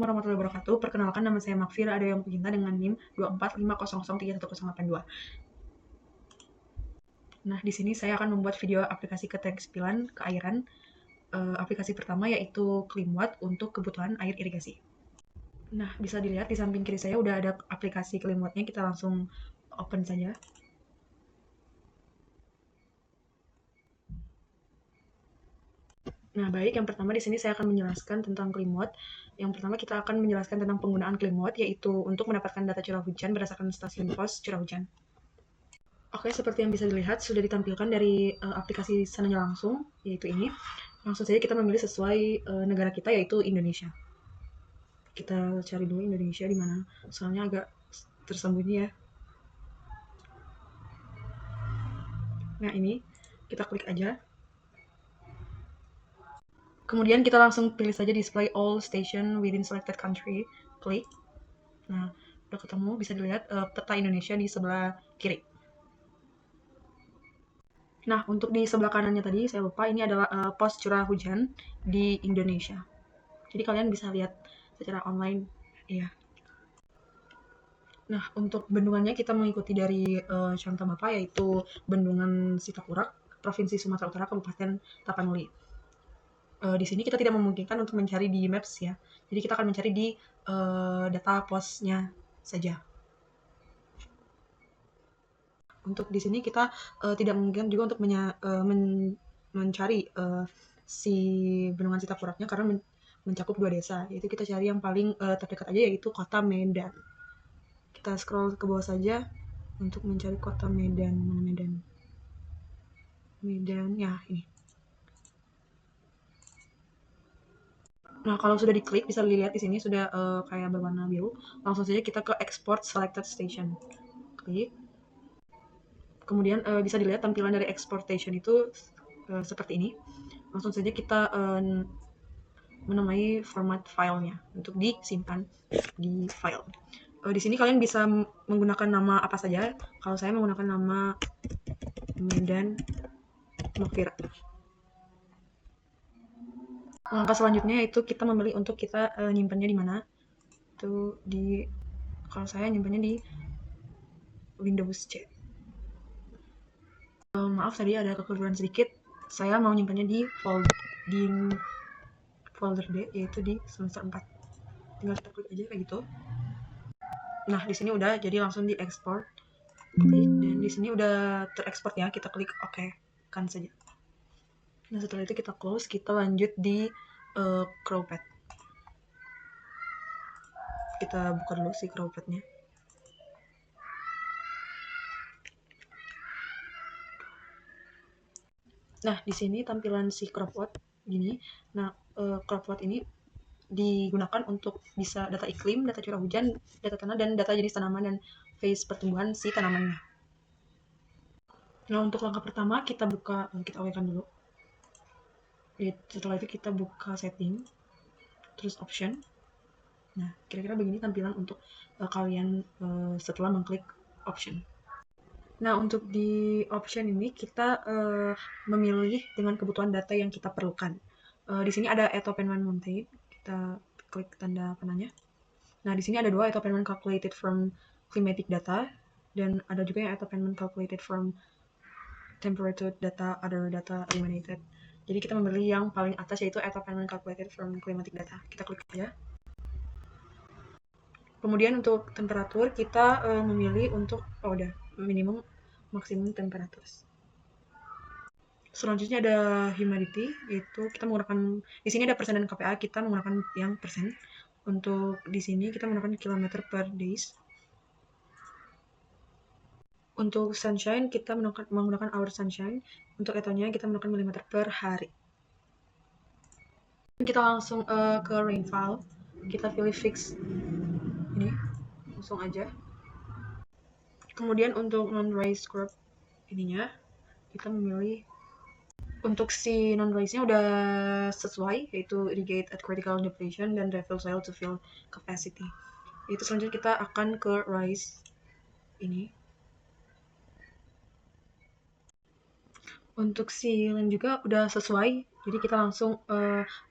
Warahmatullahi wabarakatuh. Perkenalkan, nama saya Makfira Ada yang Puginta dengan NIM 245003110. Nah, di sini saya akan membuat video aplikasi keterampilan keairan. Aplikasi pertama yaitu Climwatt untuk kebutuhan air irigasi. Nah, bisa dilihat di samping kiri saya udah ada aplikasi Climwatt-nya. Kita langsung open saja. Nah, baik, yang pertama di sini saya akan menjelaskan tentang Climwatt. Yang pertama kita akan menjelaskan tentang penggunaan Climwatt, yaitu untuk mendapatkan data curah hujan berdasarkan stasiun pos curah hujan. Oke, seperti yang bisa dilihat sudah ditampilkan dari aplikasi sananya langsung, yaitu ini. Langsung saja kita memilih sesuai negara kita, yaitu Indonesia. Kita cari dulu Indonesia di mana, soalnya agak tersembunyi ya. Nah, ini kita klik aja. Kemudian kita langsung pilih saja display all station within selected country. Klik. Nah, udah ketemu, bisa dilihat peta Indonesia di sebelah kiri. Nah, untuk di sebelah kanannya tadi, saya lupa, ini adalah pos curah hujan di Indonesia. Jadi kalian bisa lihat secara online. Iya. Nah, untuk bendungannya kita mengikuti dari contoh Bapak, yaitu Bendungan Sitakurak, Provinsi Sumatera Utara, Kabupaten Tapanuli. Di sini kita tidak memungkinkan untuk mencari di Maps ya. Jadi kita akan mencari di data posnya saja. Untuk di sini kita tidak memungkinkan juga untuk mencari si Bendungan Sitakuraknya karena mencakup 2 desa. Yaitu kita cari yang paling terdekat aja, yaitu Kota Medan. Kita scroll ke bawah saja untuk mencari Kota Medan. Mana Medan? Medan, ya ini. Nah, kalau sudah diklik bisa dilihat di sini sudah kayak berwarna biru. Langsung saja kita ke export selected station. Klik. Kemudian bisa dilihat tampilan dari export station itu seperti ini. Langsung saja kita menamai format filenya untuk disimpan di file. Di sini kalian bisa menggunakan nama apa saja. Kalau saya menggunakan nama Medan Makfira. Langkah selanjutnya itu kita memilih untuk kita nyimpannya di mana. Itu di, kalau saya nyimpannya di Windows C. Maaf tadi ada kekeliruan sedikit. Saya mau nyimpannya di folder D, yaitu di semester 4. Tinggal kita klik aja kayak gitu. Nah, di sini udah jadi langsung di export. Klik, dan di sini udah terekspor ya. Kita klik OK kan saja. Nah, setelah itu kita close, kita lanjut di Crowpad. Kita buka dulu si Crowpad-nya. Nah, di sini tampilan si Crowpad gini. Nah, Crowpad ini digunakan untuk bisa data iklim, data curah hujan, data tanah, dan data jenis tanaman dan phase pertumbuhan si tanamannya. Nah, untuk langkah pertama kita buka, kita okekan dulu. Setelah itu kita buka setting, terus option. Nah, kira-kira begini tampilan untuk kalian setelah mengklik option. Nah, untuk di option ini kita memilih dengan kebutuhan data yang kita perlukan. Di sini ada Etopenman Mountain. Kita klik tanda panahnya. Nah, di sini ada 2, Etopenman calculated from climatic data, dan ada juga yang Etopenman calculated from temperature data, other data eliminated. Jadi kita memilih yang paling atas, yaitu Etopenman calculated from climatic data. Kita klik aja. Kemudian untuk temperatur kita memilih untuk udah minimum maksimum temperatur. Selanjutnya ada humidity, yaitu kita menggunakan, di sini ada persen dan KPA, kita menggunakan yang persen. Untuk di sini kita menggunakan kilometer per days. Untuk sunshine kita menggunakan hour sunshine. Untuk etonya kita menggunakan milimeter per hari. Kita langsung ke rainfall. Kita pilih fix ini, langsung aja. Kemudian untuk non-raised crop ininya kita memilih, untuk si non-raise-nya udah sesuai, yaitu irrigate at critical depletion dan refill soil to fill capacity. Itu selanjutnya kita akan ke rise ini. Untuk si land juga udah sesuai, jadi kita langsung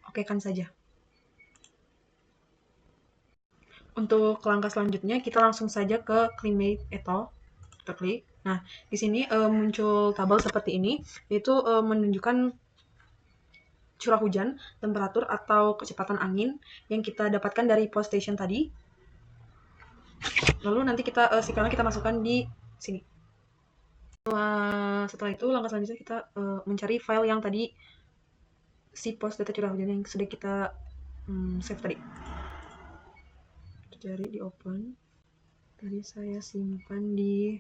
okekan saja. Untuk langkah selanjutnya kita langsung saja ke Climate Eto, kita klik. Nah, di sini muncul tabel seperti ini, yaitu menunjukkan curah hujan, temperatur atau kecepatan angin yang kita dapatkan dari post station tadi. Lalu nanti kita sekarang kita masukkan di sini. Setelah itu langkah selanjutnya kita mencari file yang tadi si post data curah hujan yang sudah kita save tadi. Cari di open. Tadi saya simpan di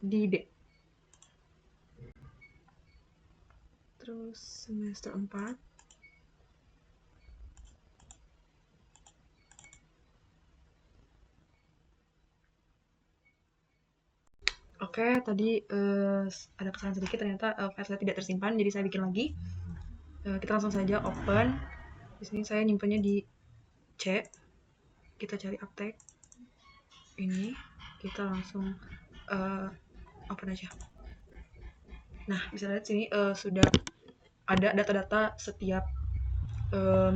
D. Terus semester 4. Oke, tadi ada kesalahan sedikit, ternyata file saya tidak tersimpan, jadi saya bikin lagi. Kita langsung saja open. Di sini saya nyimpannya di C. Kita cari update. Ini kita langsung open aja. Nah, bisa lihat sini sudah ada data-data setiap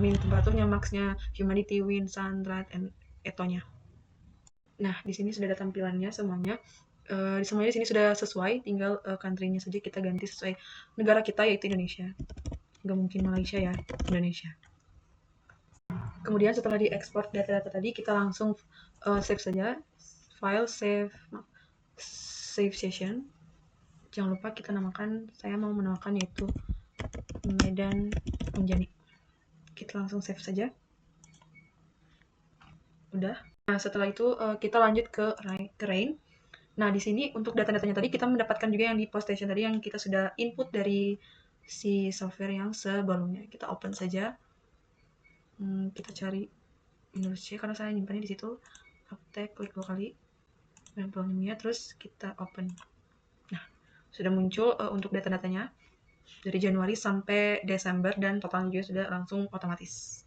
min temperaturnya, max-nya, humidity, wind, sun, rate, and eto-nya. Nah, di sini sudah ada tampilannya semuanya. Semuanya di sini sudah sesuai, tinggal country-nya saja kita ganti sesuai negara kita, yaitu Indonesia. Nggak mungkin Malaysia ya, Indonesia. Kemudian setelah diekspor data-data tadi, kita langsung save saja. File save session. Jangan lupa kita namakan, saya mau menamakan yaitu Medan Unjani. Kita langsung save saja. Udah. Nah, setelah itu kita lanjut ke rain. Nah, di sini untuk data-datanya tadi kita mendapatkan juga yang di post station tadi yang kita sudah input dari si software yang sebelumnya. Kita open saja. Kita cari Windows C karena saya nyimpannya di situ. Update, klik 2 kali. Sampelnya, terus kita open. Nah, sudah muncul untuk data-datanya dari Januari sampai Desember dan totalnya juga sudah langsung otomatis.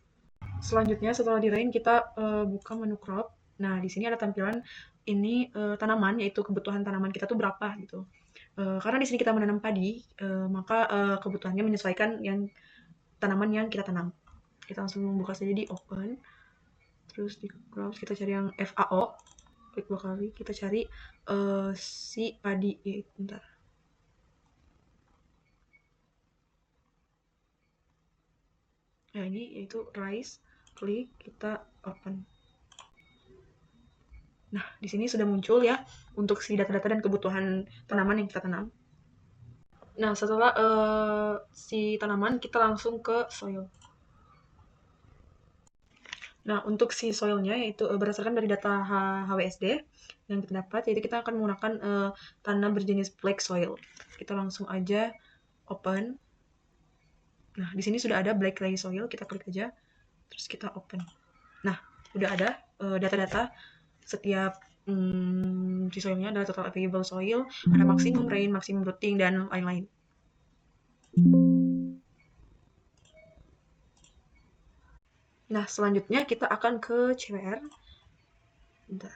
Selanjutnya setelah di rain kita buka menu crop. Nah, di sini ada tampilan ini tanaman, yaitu kebutuhan tanaman kita tuh berapa gitu. Karena di sini kita menanam padi, maka kebutuhannya menyesuaikan yang tanaman yang kita tanam. Kita langsung buka saja di open. Terus di crop kita cari yang FAO. Klik 2 kali, kita cari si padi, bentar. Nah, ini yaitu rice. Klik, kita open. Nah, di sini sudah muncul ya untuk si data-data dan kebutuhan tanaman yang kita tanam. Nah, setelah si tanaman, kita langsung ke soil. Nah, untuk si soilnya yaitu berdasarkan dari data HWSD yang kita dapat, yaitu kita akan menggunakan tanah berjenis black soil. Kita langsung aja open. Nah, di sini sudah ada black clay soil, kita klik aja, terus kita open. Nah, udah ada data-data setiap si soilnya, adalah total available soil, ada maximum rain, maximum rooting, dan lain-lain. Nah, selanjutnya kita akan ke CWR. Bentar.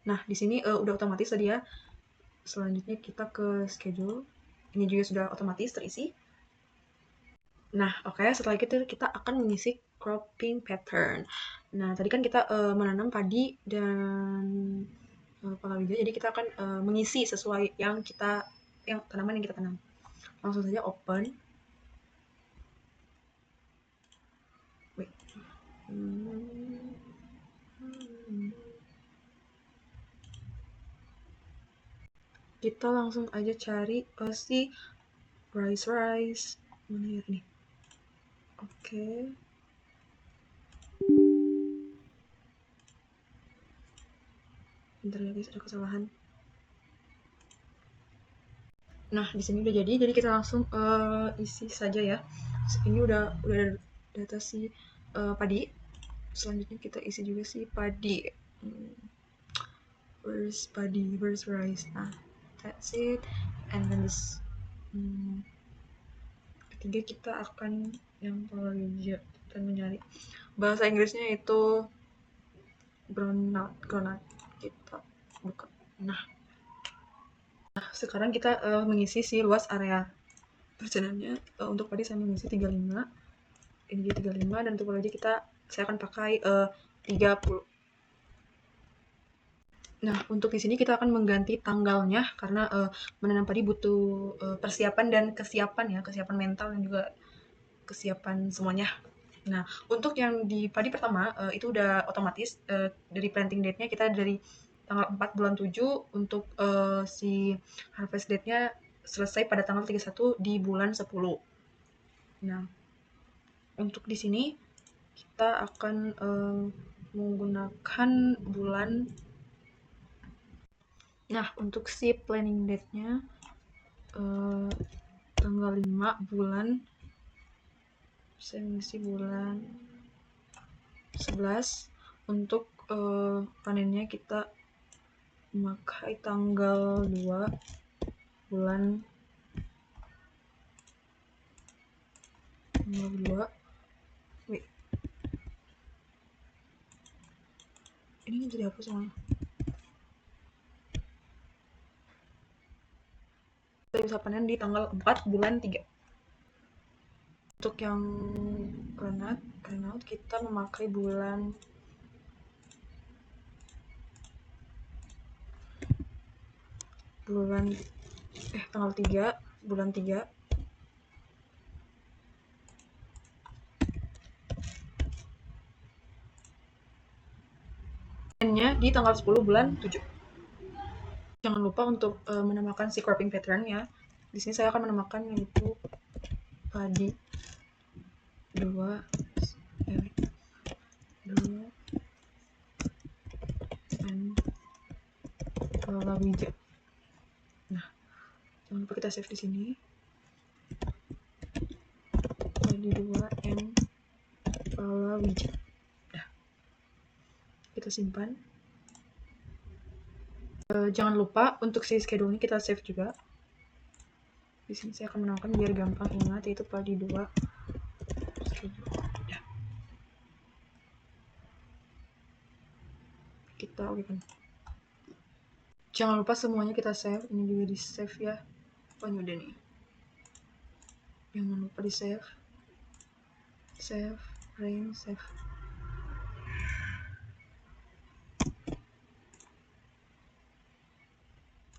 Nah, di sini udah otomatis tadi ya. Selanjutnya kita ke schedule. Ini juga sudah otomatis terisi. Nah, oke, setelah itu kita akan mengisi cropping pattern. Nah, tadi kan kita menanam padi dan palawija, jadi kita akan mengisi sesuai yang tanaman yang kita tanam. Langsung saja open. Wait. Kita langsung aja cari si rice. Mana ya ini? Oke. Bentar ya guys, ada kesalahan. Nah, di sini udah jadi kita langsung isi saja ya. Ini udah ada data si padi. Selanjutnya kita isi juga si padi. Where's padi? Where's rice? Nah, that's it. And then this ketiga kita akan yang palawija dan mencari bahasa Inggrisnya itu groundnut. Kita buka. Nah, sekarang kita mengisi si luas area persenannya. Untuk padi saya mengisi 35. ini di 35 dan topologi saya akan pakai 30. Nah, untuk di sini kita akan mengganti tanggalnya karena menanam padi butuh persiapan dan kesiapan ya, kesiapan mental dan juga kesiapan semuanya. Nah, untuk yang di padi pertama itu udah otomatis dari planting date-nya kita dari tanggal 4 bulan 7 untuk si harvest date-nya selesai pada tanggal 31 di bulan 10. Nah, untuk di sini kita akan menggunakan bulan. Nah, untuk si planning date-nya tanggal 5 bulan, saya mengisi bulan 11. Untuk panennya kita memakai tanggal 2 bulan 2. Wait, ini jadi apa sama? Kita bisa panen di tanggal 4 bulan 3. Untuk yang granat kita memakai tanggal 3 bulan 3. Panennya di tanggal 10 bulan 7. Jangan lupa untuk menambahkan si cropping pattern ya. Di sini saya akan menambahkan yaitu padi 2 dan palawija. Nah, jangan lupa kita save di sini. Padi 2 and palawija. Nah, kita simpan. Jangan lupa untuk si schedule-nya kita save juga. Di sini saya akan menambahkan biar gampang ingat, yaitu padi 2 schedule. Ya. Kita oke kan. Jangan lupa semuanya kita save. Ini juga di save ya. Oh, ini udah nih. Jangan lupa di save. Save, rain, save.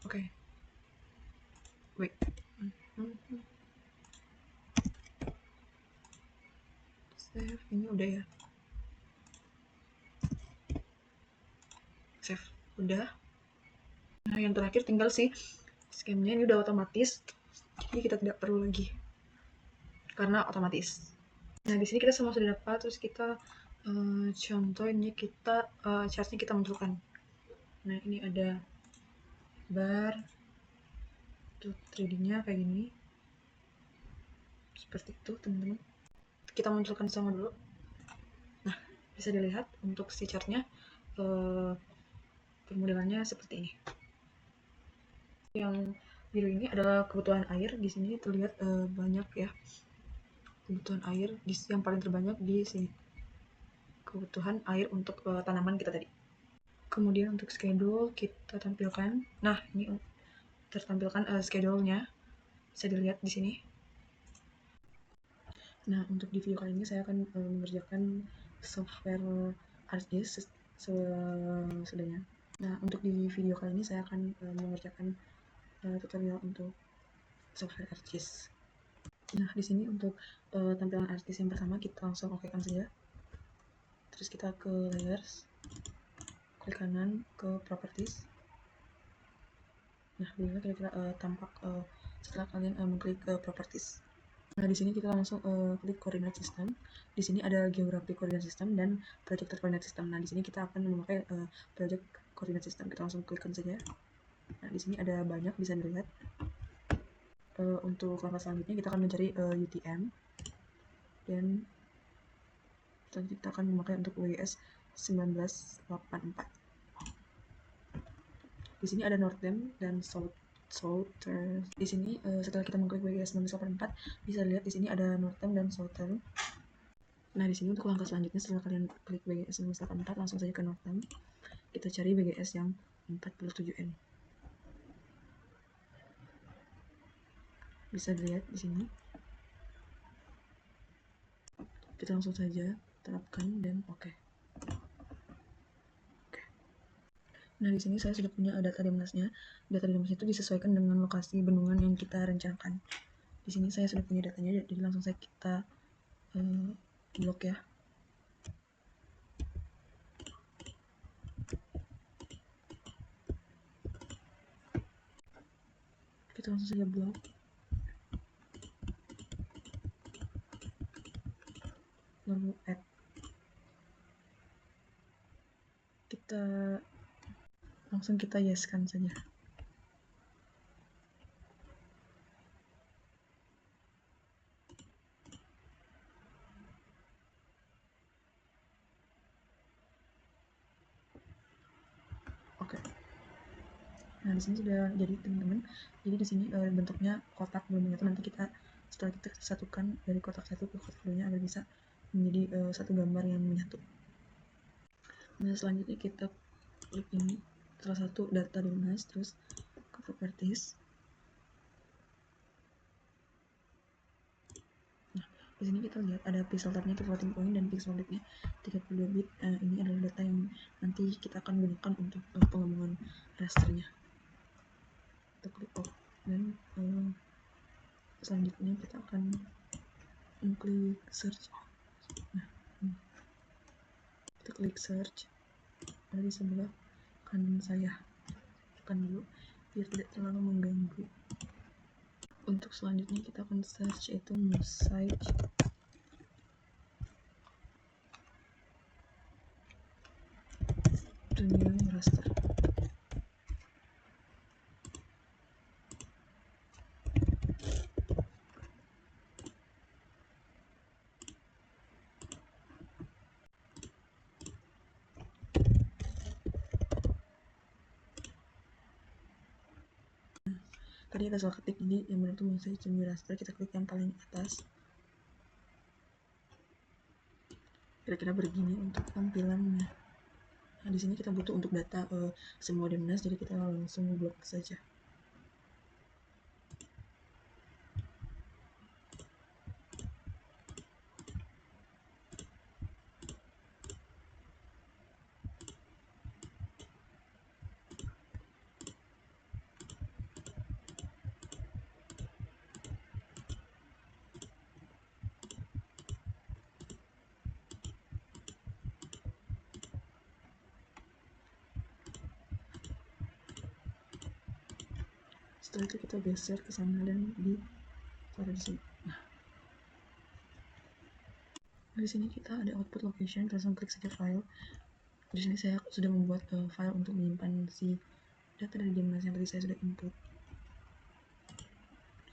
Oke. Wait. Save, ini udah ya. Save, udah. Nah, yang terakhir tinggal sih scan-nya, ini udah otomatis. Jadi kita tidak perlu lagi. Karena otomatis. Nah, di sini kita semua sudah dapat, terus kita contoh ini chartnya kita munculkan. Nah, ini ada bar untuk tradingnya kayak gini, seperti itu teman-teman. Kita munculkan sama dulu. Nah, bisa dilihat untuk si chartnya permodelannya seperti ini. Yang biru ini adalah kebutuhan air. Di sini terlihat banyak ya kebutuhan air. Yang paling terbanyak di sini kebutuhan air untuk tanaman kita tadi. Kemudian untuk schedule kita tampilkan. Nah, ini tertampilkan schedule-nya. Bisa dilihat di sini. Nah, untuk di video kali ini saya akan mengerjakan software ArcGIS sesudahnya. Nah, untuk di video kali ini saya akan mengerjakan tutorial untuk software ArcGIS. Nah, di sini untuk tampilan ArcGIS yang pertama kita langsung okekan saja. Terus kita ke layers, klik kanan ke properties. Nah, begini kira-kira tampak setelah kalian mengklik properties. Nah, di sini kita langsung klik coordinate system. Di sini ada geographic coordinate system dan projected coordinate system. Nah, di sini kita akan memakai project coordinate system. Kita langsung klikkan saja. Nah, di sini ada banyak bisa dilihat. Untuk langkah selanjutnya kita akan mencari UTM dan selanjutnya kita akan memakai untuk WS 1984. Di sini ada Northern dan Southern. Di sini setelah kita mengklik WS 1984 bisa lihat di sini ada Northern dan Southern. Nah, di sini untuk langkah selanjutnya setelah kalian klik WGS 1984 langsung saja ke Northern. Kita cari WGS yang 47N. Bisa dilihat di sini. Kita langsung saja terapkan dan oke. Nah, di sini saya sudah punya data Demnasnya. Data Demnas itu disesuaikan dengan lokasi bendungan yang kita rencanakan. Di sini saya sudah punya datanya, jadi langsung saja kita blok ya. Kita langsung saja blok. Lalu add. Langsung kita yes-kan saja. Oke. Nah, di sini sudah jadi teman-teman. Jadi di sini bentuknya kotak belum menyatu. Nanti setelah kita satukan dari kotak satu ke kotak dua agar bisa menjadi satu gambar yang menyatu. Nah, selanjutnya kita klik ini salah satu data Demnas, terus ke properties. Nah, di sini kita lihat ada pixel type-nya itu floating point dan pixel width-nya 32 bit. Ini adalah data yang nanti kita akan gunakan untuk pengembangan rasternya. Kita klik off dan selanjutnya kita akan mengklik search. Nah, kita klik search, ada di sebelah kanan saya. Tekan dulu biar tidak terlalu mengganggu. Untuk selanjutnya kita akan search itu mosaic dunia raster. Tadi ada salah ketik, ini yang benar itu mosaic dunia raster. Kita klik yang paling atas. Kira-kira begini untuk tampilannya. Nah, di sini kita butuh untuk data semua Demnas, jadi kita langsung blok saja. Setelah itu kita geser ke sana dan taruh di sini. Nah, di sini kita ada output location, langsung klik saja file. Di sini saya sudah membuat file untuk menyimpan si data dari Demnas yang tadi saya sudah input.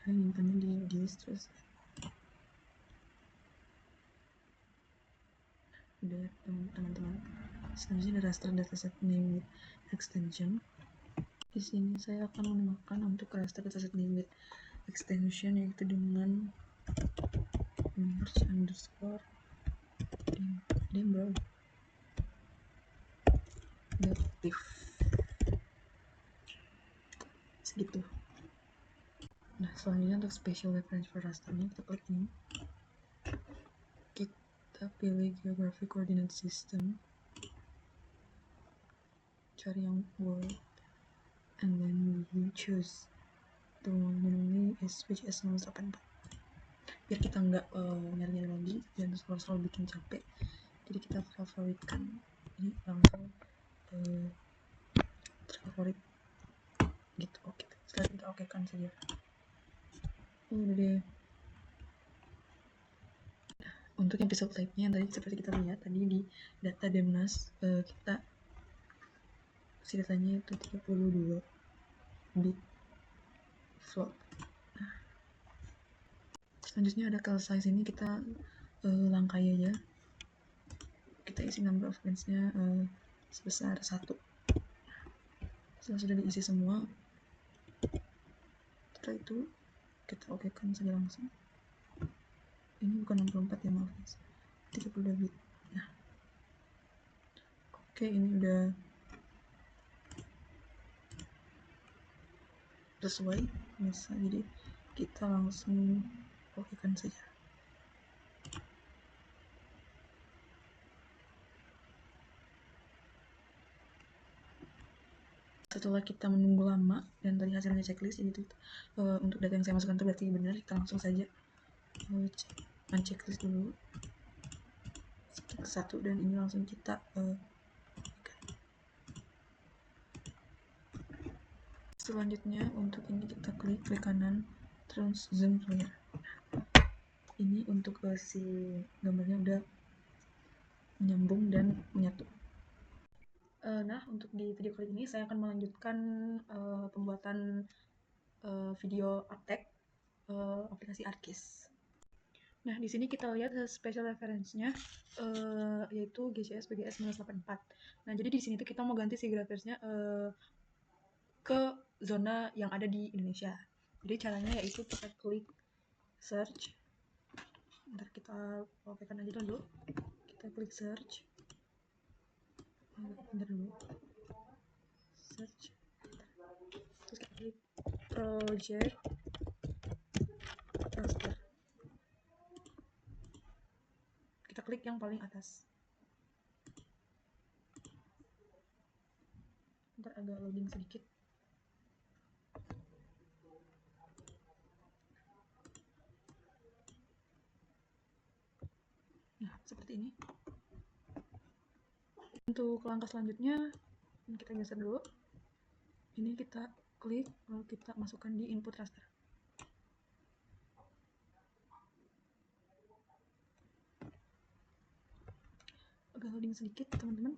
Saya menyimpannya di disk, terus udah teman-teman. Selanjutnya ada raster dataset name with extension. Di sini saya akan menambahkan untuk raster dataset name with extension yaitu dengan merge underscore dembro div segitu. Nah, selanjutnya untuk special reference for rasternya kita klik ini, kita pilih geographic coordinate system, cari yang world, and then we choose the one and only which is 084. Biar kita nggak nyari-nyari lagi dan selalu bikin capek, jadi kita favoritkan ini langsung terfavorit gitu. Oke, setelah kita okekan saja. Udah deh. Untuk yang pixel type-nya yang tadi seperti kita lihat tadi di data Demnas, kita si datanya itu 32 bit float. Nah, selanjutnya ada cell size, ini kita langkai aja. Kita isi number of lines-nya sebesar 1. Setelah sudah diisi semua, setelah itu kita okekan saja langsung. Ini bukan 64 ya, maaf guys, 32 bit. Nah, oke, ini udah sesuai bisa, jadi kita langsung okekan saja. Setelah kita menunggu lama dan tadi hasilnya checklist, jadi itu untuk data yang saya masukkan itu berarti benar. Kita langsung saja checklist dulu satu dan ini langsung kita selanjutnya untuk ini kita klik kanan terus zoom clear. Ini untuk si gambarnya udah menyambung dan menyatu. Nah, untuk di video kali ini saya akan melanjutkan pembuatan video uptake aplikasi ArcGIS. Nah, di sini kita lihat special reference-nya yaitu GCS BGS 1984. Nah, jadi di sini tuh kita mau ganti si reference-nya ke zona yang ada di Indonesia. Jadi caranya yaitu kita klik search. Ntar kita pakai aja dulu. Kita klik search. Bentar dulu. Search. Terus kita klik project transfer. Kita klik yang paling atas. Ntar agak loading sedikit. Nah, seperti ini. Untuk langkah selanjutnya, kita geser dulu. Ini kita klik, lalu kita masukkan di input raster. Agak loading sedikit, teman-teman.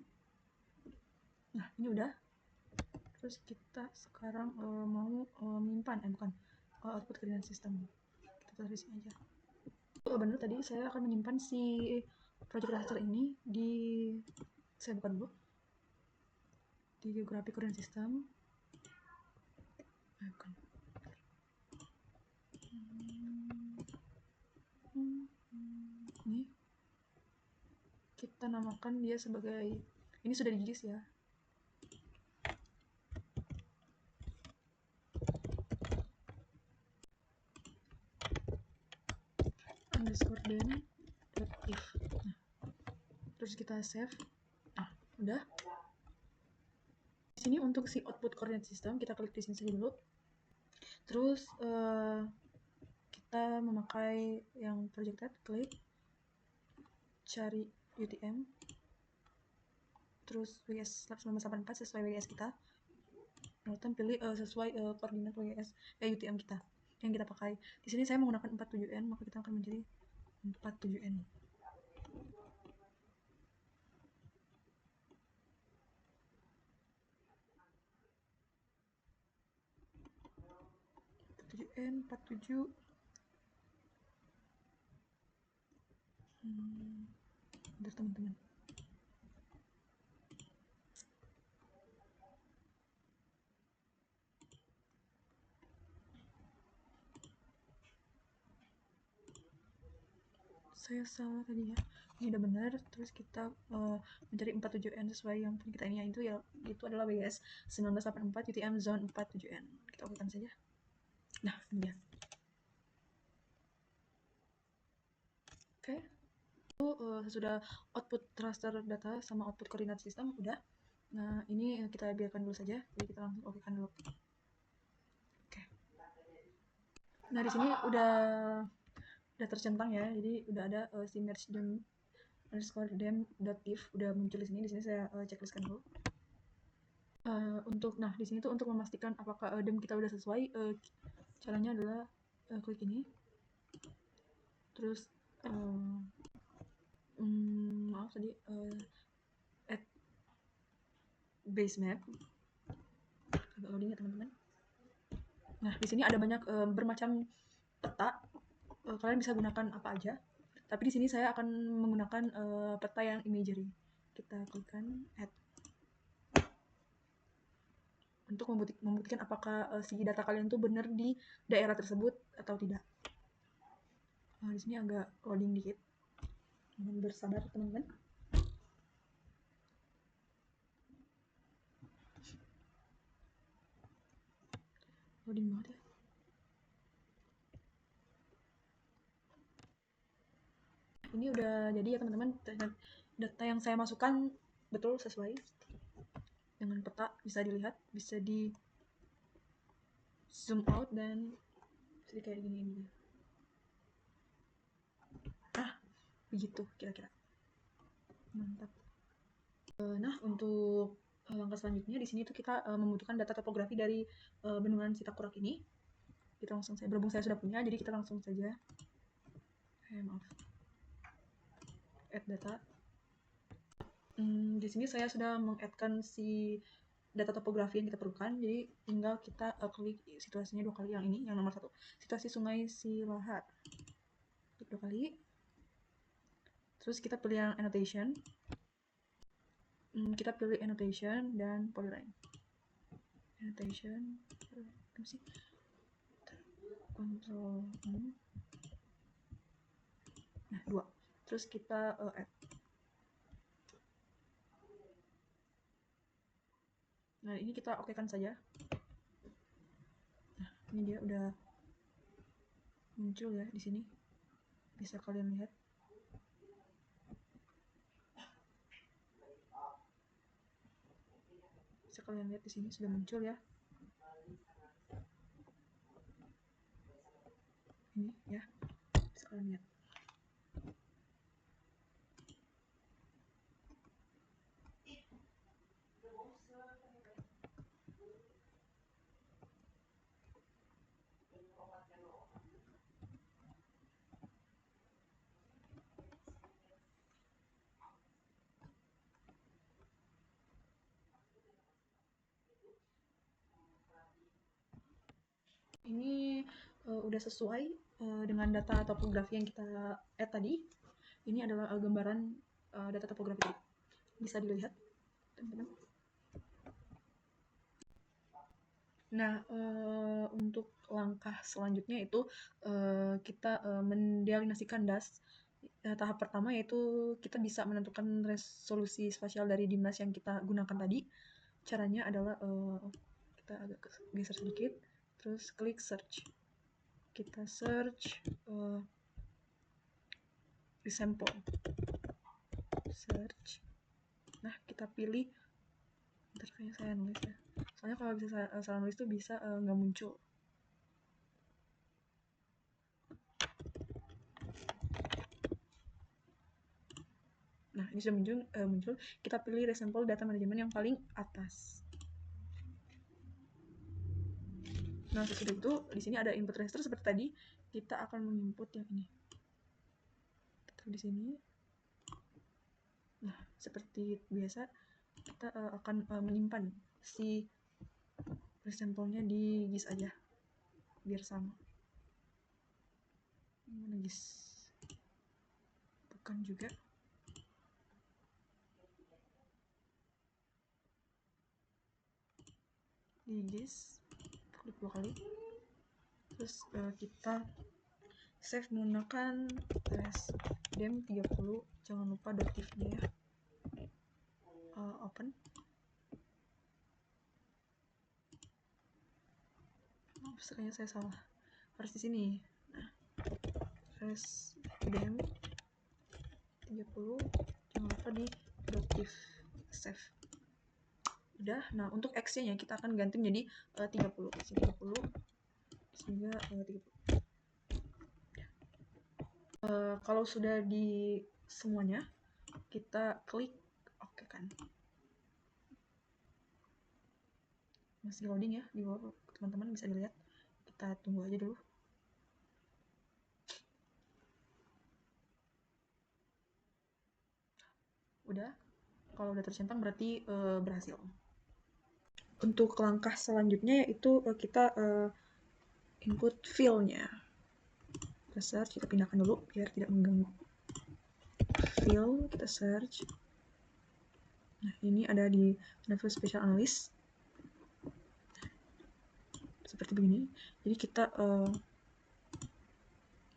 Nah, ini udah. Terus kita sekarang mau menyimpan, output coordinate system. Kita taruh di sini aja. Benar, tadi saya akan menyimpan si project raster ini di, saya buka dulu, di geographic coordinate system. Ini kita namakan dia sebagai, ini sudah di GIS ya, underscore den.if. Nah, terus kita save. Nah, udah. Di sini untuk si output coordinate system kita klik di sini saja dulu. Terus kita memakai yang projected, klik, cari UTM, terus WGS 1984 sesuai WGS kita. Lalu pilih sesuai koordinat WGS UTM kita yang kita pakai. Di sini saya menggunakan 47N, maka kita akan menjadi 47N. N 47. Bentar teman-teman. Saya salah tadi ya. Ini udah benar. Terus kita mencari 47N sesuai yang kita ini, itu ya, itu adalah WGS 1984 UTM zone 47N. Kita okekan saja. Nah, ini dia. Oke. Sesudah output raster data sama output koordinat sistem udah. Nah, ini kita biarkan dulu saja. Jadi kita langsung okekan dulu. Oke. Nah, di sini udah tercentang ya. Jadi udah ada si merge dem underscore dem.if udah muncul di sini. Di sini saya checklistkan dulu. Untuk, nah di sini tuh untuk memastikan apakah dem kita udah sesuai, caranya adalah klik ini, terus maaf tadi add base map, agak loading ya teman-teman. Nah di sini ada banyak bermacam peta, kalian bisa gunakan apa aja. Tapi di sini saya akan menggunakan peta yang imagery. Kita klikkan add untuk membuktikan apakah si data kalian tuh benar di daerah tersebut atau tidak. Di sini agak loading dikit. Mohon bersabar teman-teman. Loading banget ya. Ini udah jadi ya teman-teman. Data yang saya masukkan betul sesuai. dengan peta, bisa dilihat, bisa di zoom out dan bisa kayak gini ini. Begitu kira-kira. Mantap. Nah, untuk langkah selanjutnya di sini tuh kita membutuhkan data topografi dari bendungan Sitakurak ini. Kita langsung saja, berhubung saya sudah punya, jadi kita langsung saja maaf, add data. Di sini saya sudah meng-add-kan si data topografi yang kita perlukan, jadi tinggal kita klik situasinya 2 kali, yang ini, yang nomor 1, situasi Sungai Silahar. Klik 2 kali. Terus kita pilih yang annotation. Kita pilih annotation dan polyline. Annotation, apa sih? Control nah 2. Terus kita add. Nah, ini kita okekan saja. Nah, ini dia udah muncul ya di sini. Bisa kalian lihat. Bisa kalian lihat di sini sudah muncul ya. Ini ya. Bisa kalian lihat. Ini udah sesuai dengan data topografi yang kita add tadi. Ini adalah gambaran data topografi. Bisa dilihat, teman-teman. Nah, untuk langkah selanjutnya itu kita mendiagnostikkan DAS. Tahap pertama yaitu kita bisa menentukan resolusi spasial dari DIMNAS yang kita gunakan tadi. Caranya adalah kita agak geser sedikit, terus klik search. Kita search resample. Search. Nah, kita pilih. Bentar, kayaknya saya nulis ya. Soalnya kalau bisa salah nulis tuh bisa nggak muncul. Nah, ini sudah muncul. Kita pilih resample data manajemen yang paling atas. Nah, sesudah itu di sini ada input raster seperti tadi. Kita akan menginput yang ini. Kita di sini. Nah, seperti biasa kita akan menyimpan si resample-nya di GIS aja biar sama. Mana GIS? Bukan juga. Di GIS klik 2 kali. Terus kita save menggunakan dem 30. Jangan lupa .tif-nya ya. Open. Kayaknya saya salah. Harus di sini. Nah, dem 30. Jangan lupa di .tif save. Udah. Nah, untuk X-nya kita akan ganti menjadi 30. Sini 30. Sehingga 30. Kalau sudah di semuanya, kita klik oke kan. Masih loading ya di bawah, teman-teman bisa dilihat. Kita tunggu aja dulu. Udah. Kalau udah tercentang berarti berhasil. Untuk langkah selanjutnya yaitu kita input fill-nya. Kita search, kita pindahkan dulu biar tidak mengganggu. Fill, kita search. Nah, ini ada di level special analyst. Seperti begini. Jadi kita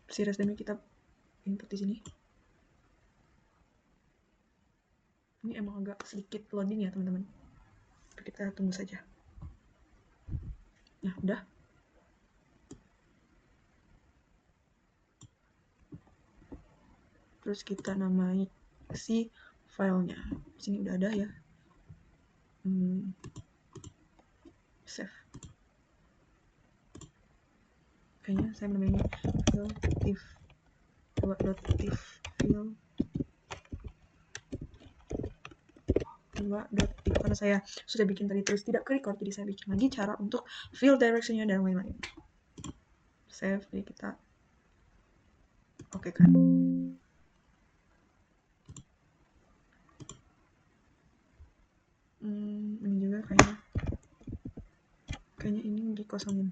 si resdemnya kita input di sini. Ini emang agak sedikit loading ya, teman-teman. Kita tunggu saja. Nah, udah. Terus kita namai si filenya. Di sini udah ada ya. save. Kayaknya saya menamainya fill if .if fill 2.if karena saya sudah bikin tadi terus tidak ke record, jadi saya bikin lagi cara untuk fill directionnya dan lain-lain. Save, jadi kita oke kan. Ini juga kayaknya ini dikosongin.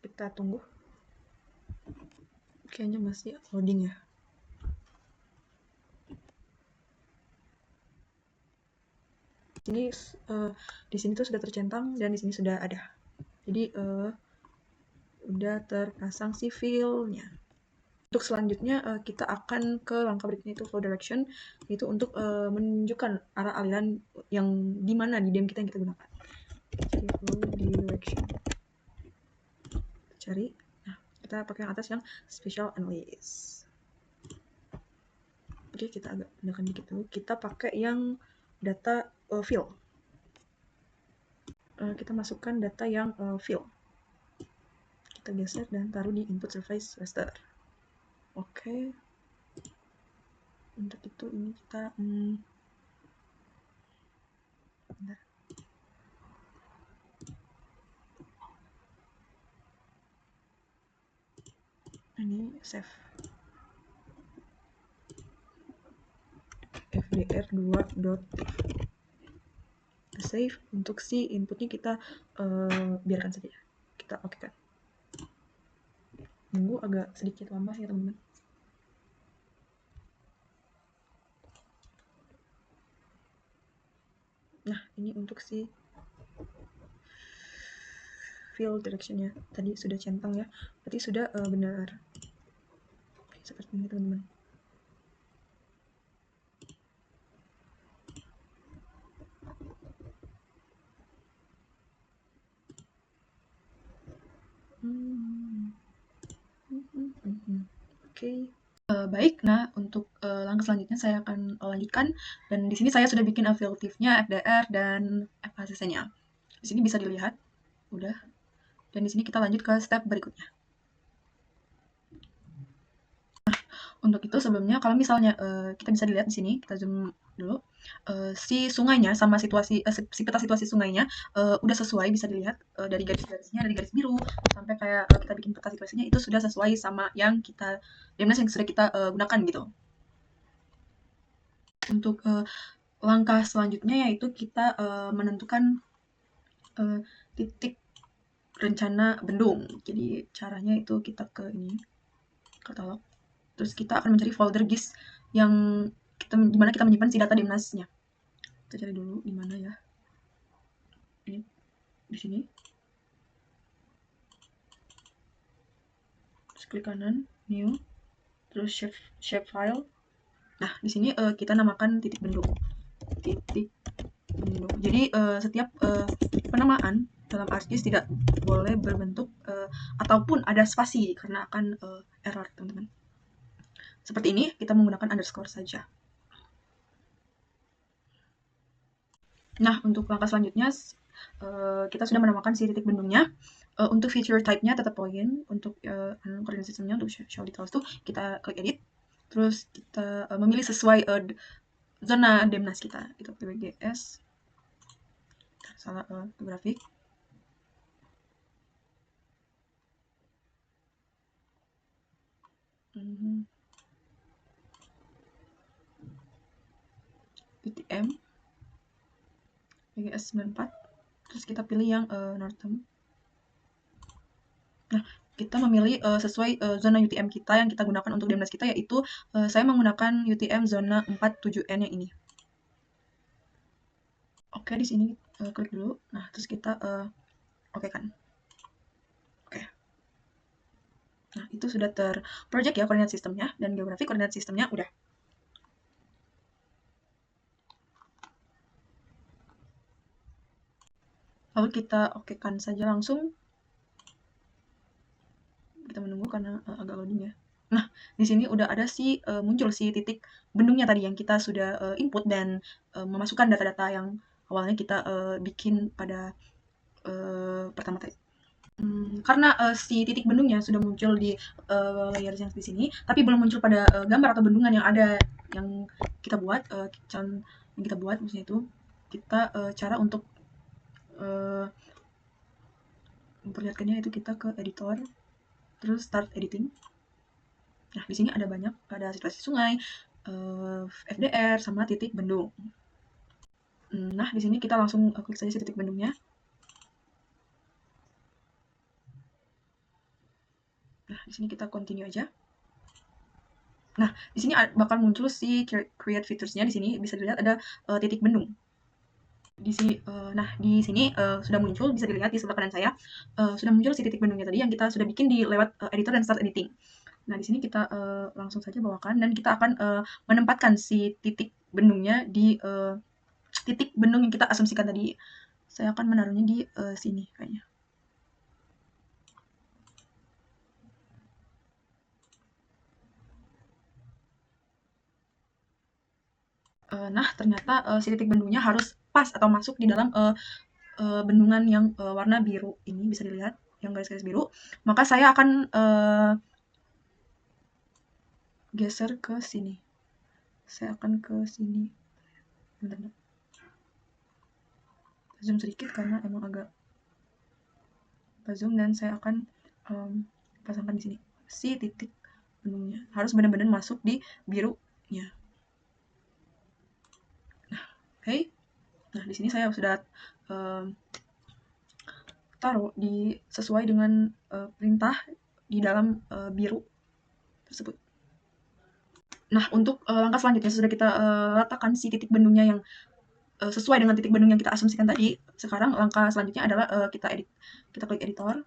Kita tunggu. Kayaknya masih loading ya. Ini di sini tuh sudah tercentang dan di sini sudah ada. Jadi udah terpasang si fill-nya. Untuk selanjutnya kita akan ke langkah berikutnya, itu flow direction, yaitu untuk menunjukkan arah aliran yang di mana di DEM kita yang kita gunakan. Jadi flow direction. Cari. Nah, kita pakai yang atas yang special analysis. Oke, kita agak pindahkan dikit dulu. Kita pakai yang data fill. Kita masukkan data yang fill. Kita geser dan taruh di input surface raster. Oke. Untuk itu ini kita bentar. Ini save. fdr2.if. Save. Untuk si inputnya kita biarkan saja. Kita oke kan. Nunggu agak sedikit lama ya teman-teman. Nah, ini untuk si fill directionnya tadi sudah centang ya, berarti sudah benar. Oke, seperti ini teman-teman. Oke. Baik, nah untuk langkah selanjutnya saya akan lanjutkan, dan di sini saya sudah bikin affiliative-nya, FDR dan FHCC-nya. Di sini bisa dilihat, udah. Dan di sini kita lanjut ke step berikutnya. Nah, untuk itu sebelumnya kalau misalnya kita bisa dilihat di sini, kita zoom dulu, si sungainya sama situasi si peta situasi sungainya udah sesuai, bisa dilihat dari garis-garisnya, dari garis biru sampai kayak kita bikin peta situasinya itu sudah sesuai sama yang kita DMNAS yang sudah kita gunakan gitu. Untuk langkah selanjutnya yaitu kita menentukan titik rencana bendung. Jadi caranya itu kita ke ini katalog, terus kita akan mencari folder GIS yang dimana kita menyimpan si data DMNAS-nya. Kita cari dulu di mana ya. Ini di sini. Terus klik kanan, new, terus shape file. Nah, di sini kita namakan titik bendung. Titik bendung. Jadi setiap penamaan dalam ArcGIS tidak boleh berbentuk ataupun ada spasi karena akan error, teman-teman. Seperti ini, kita menggunakan underscore saja. Nah, untuk langkah selanjutnya kita sudah menamakan si titik bendungnya. Untuk feature type-nya tetap point. Untuk coordinate system-nya untuk show details tuh kita klik edit. Terus kita memilih sesuai zona DMNAS kita. Itu PWGS. Salah grafik. UTM PGS 94. Terus kita pilih yang Northern. Nah, kita memilih sesuai zona UTM kita yang kita gunakan untuk DMNAS kita, yaitu saya menggunakan UTM zona 47N yang ini. Oke, di sini klik dulu. Nah, terus kita oke kan. Oke. Nah, itu sudah terproject ya koordinat sistemnya, dan geografi koordinat sistemnya udah. Lalu kita okekan saja langsung. Kita menunggu karena agak loading ya. Nah, di sini udah ada muncul si titik bendungnya tadi yang kita sudah input dan memasukkan data-data yang awalnya kita bikin pada pertama tadi. Karena si titik bendungnya sudah muncul di layer yang di sini, tapi belum muncul pada gambar atau bendungan yang ada yang kita buat, maksudnya itu kita cara untuk memperlihatkannya itu kita ke editor, terus start editing. Nah, di sini ada banyak, ada situasi sungai, FDR, sama titik bendung. Nah, di sini kita langsung klik saja si titik bendungnya. Nah, di sini kita continue aja. Nah, di sini bakal muncul si create features-nya. Di sini bisa dilihat ada titik bendung. Di sini, di sini sudah muncul, bisa dilihat di sebelah kanan saya, sudah muncul si titik bendungnya tadi yang kita sudah bikin di lewat editor dan start editing. Nah, di sini kita langsung saja bawakan dan kita akan menempatkan si titik bendungnya di titik bendung yang kita asumsikan tadi. Saya akan menaruhnya di sini kayaknya. Nah, ternyata si titik bendungnya harus pas atau masuk di dalam bendungan yang warna biru ini, bisa dilihat yang garis-garis biru. Maka saya akan geser ke sini. Saya akan ke sini. Bentar. Zoom sedikit karena emang agak zoom, dan saya akan pasangkan di sini si titik bendungnya. Harus benar-benar masuk di birunya. Nah, oke. Nah, di sini saya sudah taruh sesuai dengan perintah di dalam biru tersebut. Nah, untuk langkah selanjutnya sudah kita letakkan si titik bendungnya yang sesuai dengan titik bendung yang kita asumsikan tadi. Sekarang langkah selanjutnya adalah kita klik editor,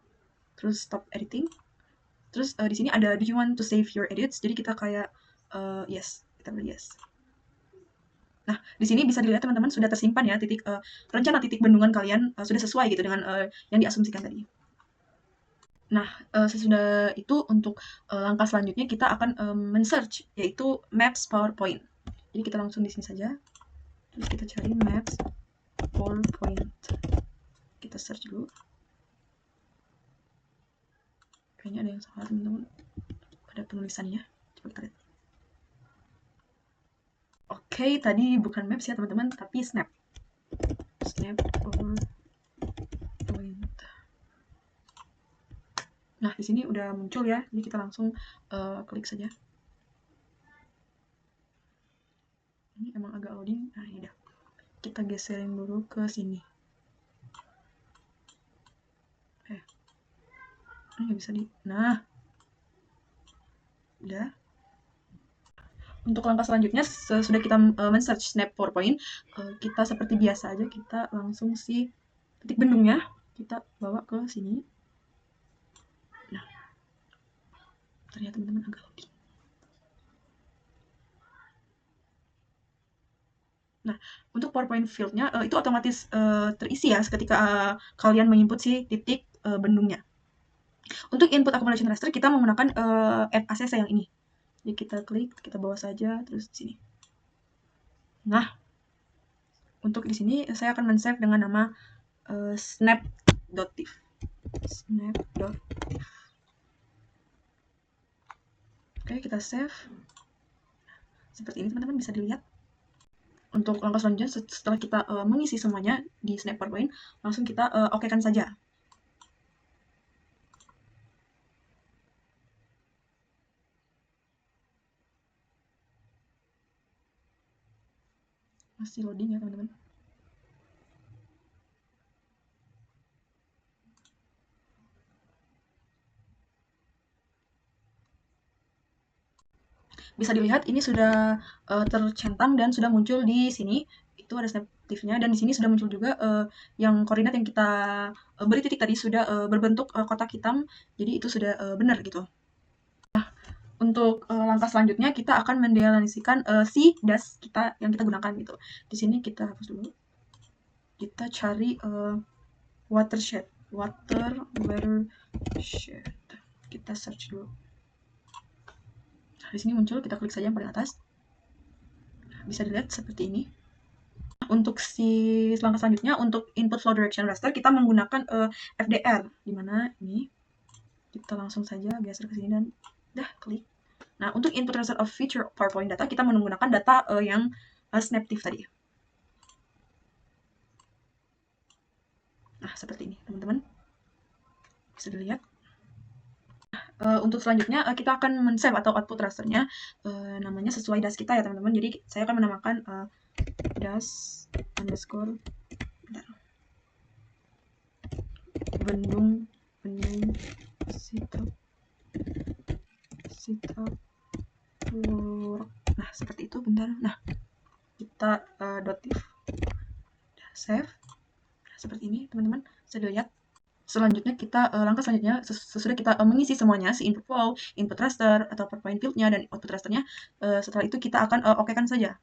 terus stop editing. Terus di sini ada do you want to save your edits? Jadi kita kayak yes, kita pilih yes. Nah, di sini bisa dilihat teman-teman sudah tersimpan ya rencana titik bendungan kalian sudah sesuai gitu dengan yang diasumsikan tadi. Nah, sesudah itu untuk langkah selanjutnya kita akan men-search, yaitu Maps PowerPoint. Jadi kita langsung di sini saja. Terus kita cari Maps PowerPoint. Kita search dulu. Kayaknya ada yang salah teman-teman pada penulisannya. Coba kita lihat. Oke, tadi bukan Maps ya teman-teman, tapi Snap. Snap PowerPoint. Nah, di sini udah muncul ya, jadi kita langsung klik saja. Ini emang agak loading. Nah, ini udah. Kita geserin dulu ke sini. Ini bisa nah, udah. Untuk langkah selanjutnya, sudah kita men-search Snap PowerPoint, kita seperti biasa aja, kita langsung si titik bendungnya kita bawa ke sini. Nah, ternyata teman-teman agak loading. Nah, untuk PowerPoint field-nya itu otomatis terisi ya ketika kalian menginput si titik bendungnya. Untuk input accumulation raster kita menggunakan app ACC yang ini. Jadi kita klik, kita bawa saja terus di sini. Nah, untuk di sini saya akan men-save dengan nama snap.tif. Snap.tif. Oke, kita save. Seperti ini teman-teman bisa dilihat. Untuk langkah selanjutnya setelah kita mengisi semuanya di Snap PowerPoint, langsung kita okekan saja. Masih loading ya teman-teman. Bisa dilihat ini sudah tercentang dan sudah muncul di sini. Itu ada snaptifnya, dan di sini sudah muncul juga yang koordinat yang kita beri titik tadi sudah berbentuk kotak hitam. Jadi itu sudah benar gitu. Nah, untuk langkah selanjutnya kita akan mendiagnosikan si das kita yang kita gunakan gitu. Di sini kita hapus dulu. Kita cari watershed. Watershed. Kita search dulu. Nah, di sini muncul, kita klik saja yang paling atas. Bisa dilihat seperti ini. Untuk si langkah selanjutnya, untuk input flow direction raster, kita menggunakan FDR, dimana ini kita langsung saja geser ke sini dan dah klik. Nah, untuk input raster of feature PowerPoint data, kita menggunakan data yang Snaptive tadi. Nah, seperti ini, teman-teman. Bisa dilihat. Untuk selanjutnya, kita akan men-save atau output rasternya, namanya sesuai DAS kita ya, teman-teman. Jadi, saya akan menamakan DAS underscore Bendung Sita Purok. Nah, seperti itu, bentar. Nah, kita .div save. Nah, seperti ini, teman-teman. Bisa dilihat. Selanjutnya kita langkah selanjutnya sesudah kita mengisi semuanya, si input flow, input raster atau PowerPoint field-nya dan output rasternya, setelah itu kita akan okekan saja.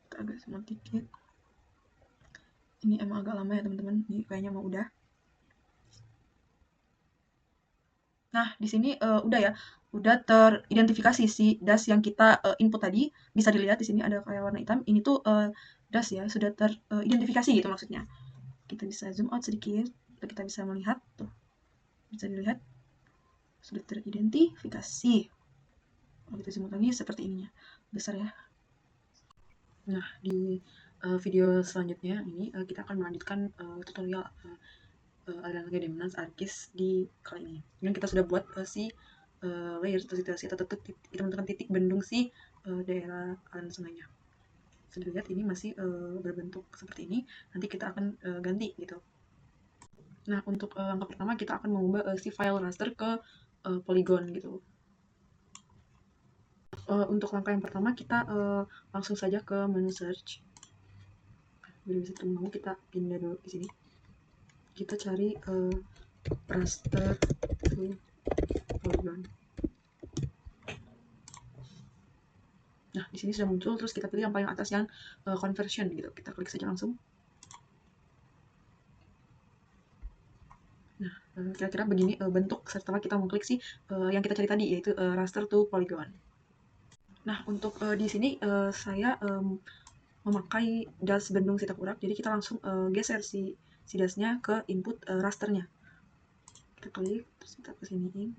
Kita agak small dikit. Ini emang agak lama ya, teman-teman. Ini kayaknya mau udah. Nah, di sini udah ya, udah teridentifikasi si DAS yang kita input tadi. Bisa dilihat di sini ada kayak warna hitam. Ini tuh DAS ya, sudah teridentifikasi gitu maksudnya. Kita bisa zoom out sedikit, kita bisa melihat tuh. Bisa dilihat sudah teridentifikasi. Kalau kita zoom out lagi seperti ininya. Besar ya. Nah, di video selanjutnya ini kita akan melanjutkan tutorial aliran sungai Demenas Arkis di kali ini. Dan kita sudah buat si layer atau situasi atau teman-teman titik bendung si daerah aliran sungainya. Sudah lihat ini masih berbentuk seperti ini. Nanti kita akan ganti gitu. Nah, untuk langkah pertama kita akan mengubah si file raster ke polygon gitu. Untuk langkah yang pertama kita langsung saja ke menu search. Biar bisa ketemu, kita pindah dulu di sini. Kita cari raster to polygon. Nah, di sini sudah muncul, terus kita pilih yang paling atas yang conversion gitu. Kita klik saja langsung. Nah, kira-kira begini bentuk setelah kita mengklik si yang kita cari tadi, yaitu raster to polygon. Nah, untuk di sini saya memakai DAS Bendung Sitakurak, jadi kita langsung geser si DAS-nya ke input rasternya. Kita klik, terus kita kesiniin.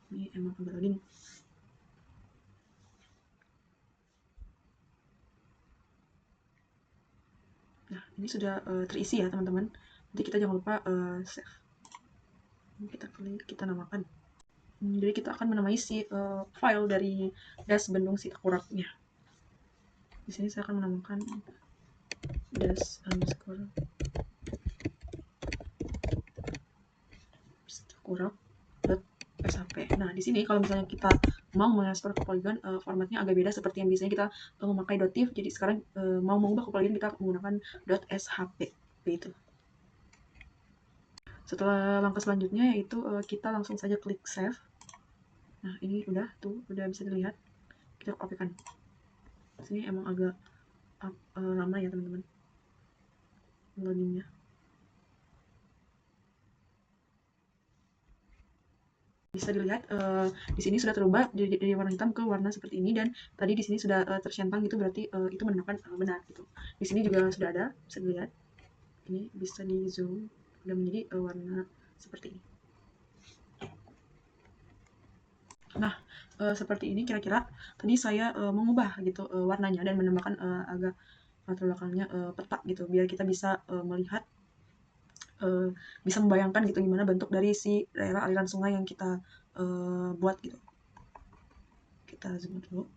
Ini emang agak loading. Nah, ini sudah terisi ya, teman-teman. Nanti kita jangan lupa save. Kita klik, kita namakan. Jadi kita akan menamai si file dari DAS Bendung Sitakuraknya. Di sini saya akan menamakan DAS underscore Sitakurak.shp. Nah, di sini kalau misalnya kita mau mengekspor ke Polygon, formatnya agak beda seperti yang biasanya kita memakai .tif. Jadi sekarang mau mengubah ke Polygon kita menggunakan .shp. Begitu. Setelah langkah selanjutnya yaitu kita langsung saja klik save. Nah, ini udah bisa dilihat. Kita kopikan. Sini emang agak lama ya, teman-teman. Loadingnya. Bisa dilihat di sini sudah terubah dari warna hitam ke warna seperti ini, dan tadi di sini sudah tercentang gitu, berarti itu menandakan benar gitu. Di sini juga sudah ada, bisa dilihat. Ini bisa di zoom, sudah menjadi warna seperti ini. Nah, seperti ini kira-kira tadi saya mengubah gitu warnanya dan menambahkan agak latar belakangnya peta gitu, biar kita bisa melihat, bisa membayangkan gitu gimana bentuk dari si daerah aliran sungai yang kita buat gitu. Kita zoom dulu.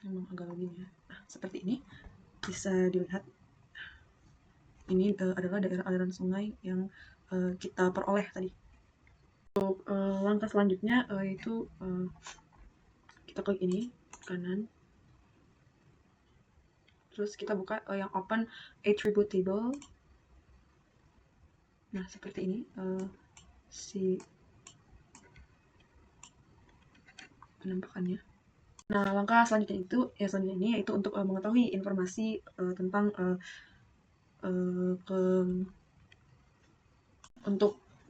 Memang agak loading ya. Nah, seperti ini bisa dilihat. Ini adalah daerah aliran sungai yang kita peroleh tadi. Untuk langkah selanjutnya yaitu kita klik ini kanan, terus kita buka yang open attribute table. Nah, seperti ini si penampakannya. Nah, langkah selanjutnya ini yaitu untuk mengetahui informasi tentang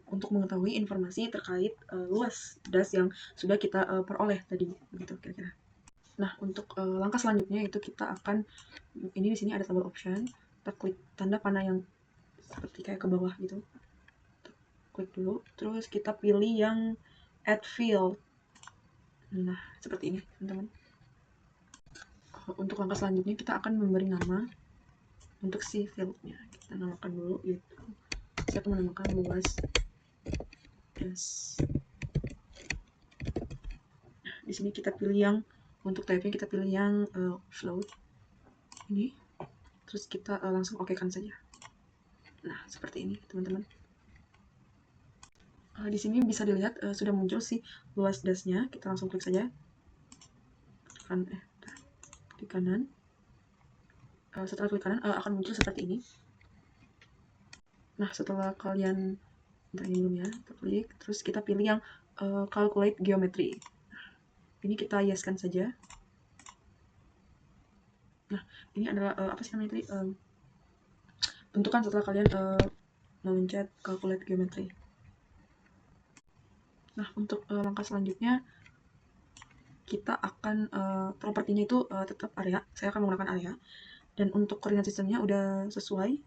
untuk mengetahui informasi terkait luas das yang sudah kita peroleh tadi, begitu kira-kira. Nah, untuk langkah selanjutnya itu kita akan ini di sini ada tabel option, kita klik tanda panah yang seperti kayak ke bawah gitu. Klik dulu, terus kita pilih yang add field. Nah, seperti ini, teman-teman. Untuk langkah selanjutnya kita akan memberi nama untuk si fieldnya. Kita namakan dulu yaitu saya akan menamakan luas das. Di sini kita pilih yang untuk type-nya kita pilih yang float ini, terus kita langsung oke kan saja. Nah, seperti ini teman-teman. Di sini bisa dilihat sudah muncul si luas dasnya. Kita langsung klik saja, klik kanan. Setelah klik kanan akan muncul seperti ini. Nah, setelah kalian ini dulu ya, kita klik, terus kita pilih yang calculate geometry. Ini kita yes-kan saja. Nah, ini adalah apa sih namanya tadi? Bentukan setelah kalian memencet calculate geometry. Nah, untuk langkah selanjutnya kita akan propertinya itu tetap area. Saya akan menggunakan area. Dan untuk koordinat sistemnya udah sesuai.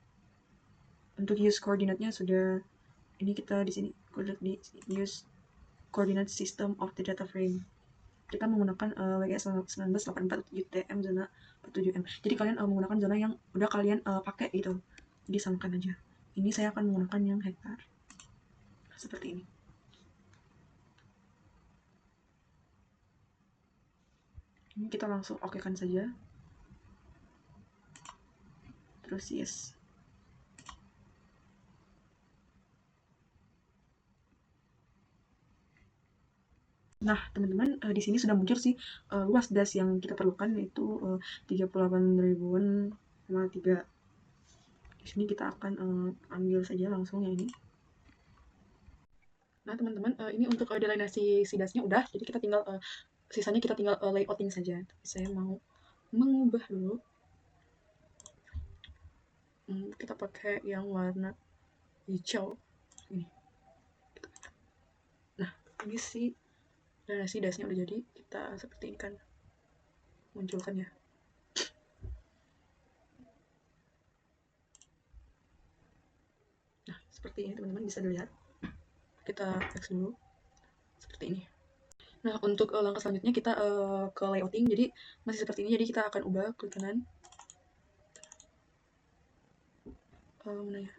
Untuk use koordinatnya sudah ini kita di sini koordinat di use coordinate system of the data frame. Kita menggunakan WGS 1984 UTM zona 47M. Jadi kalian menggunakan zona yang udah kalian pakai gitu. Jadi samakan aja. Ini saya akan menggunakan yang hektar. Seperti ini. Ini kita langsung oke-kan saja. Terus yes. Nah, teman-teman, di sini sudah muncul sih luas das yang kita perlukan, yaitu 38.000-an sama 3. Di sini kita akan ambil saja langsung yang ini. Nah, teman-teman, ini untuk delineasi si dasnya udah, jadi kita tinggal sisanya kita tinggal layouting saja. Tapi saya mau mengubah dulu. Kita pakai yang warna hijau ini. Nah, ini sih delineasi dasnya udah jadi. Kita seperti ini kan munculkan ya. Nah, seperti ini teman-teman bisa dilihat. Kita X dulu seperti ini. Nah, untuk langkah selanjutnya kita ke layouting. Jadi masih seperti ini. Jadi kita akan ubah klik kanan. Mana ya?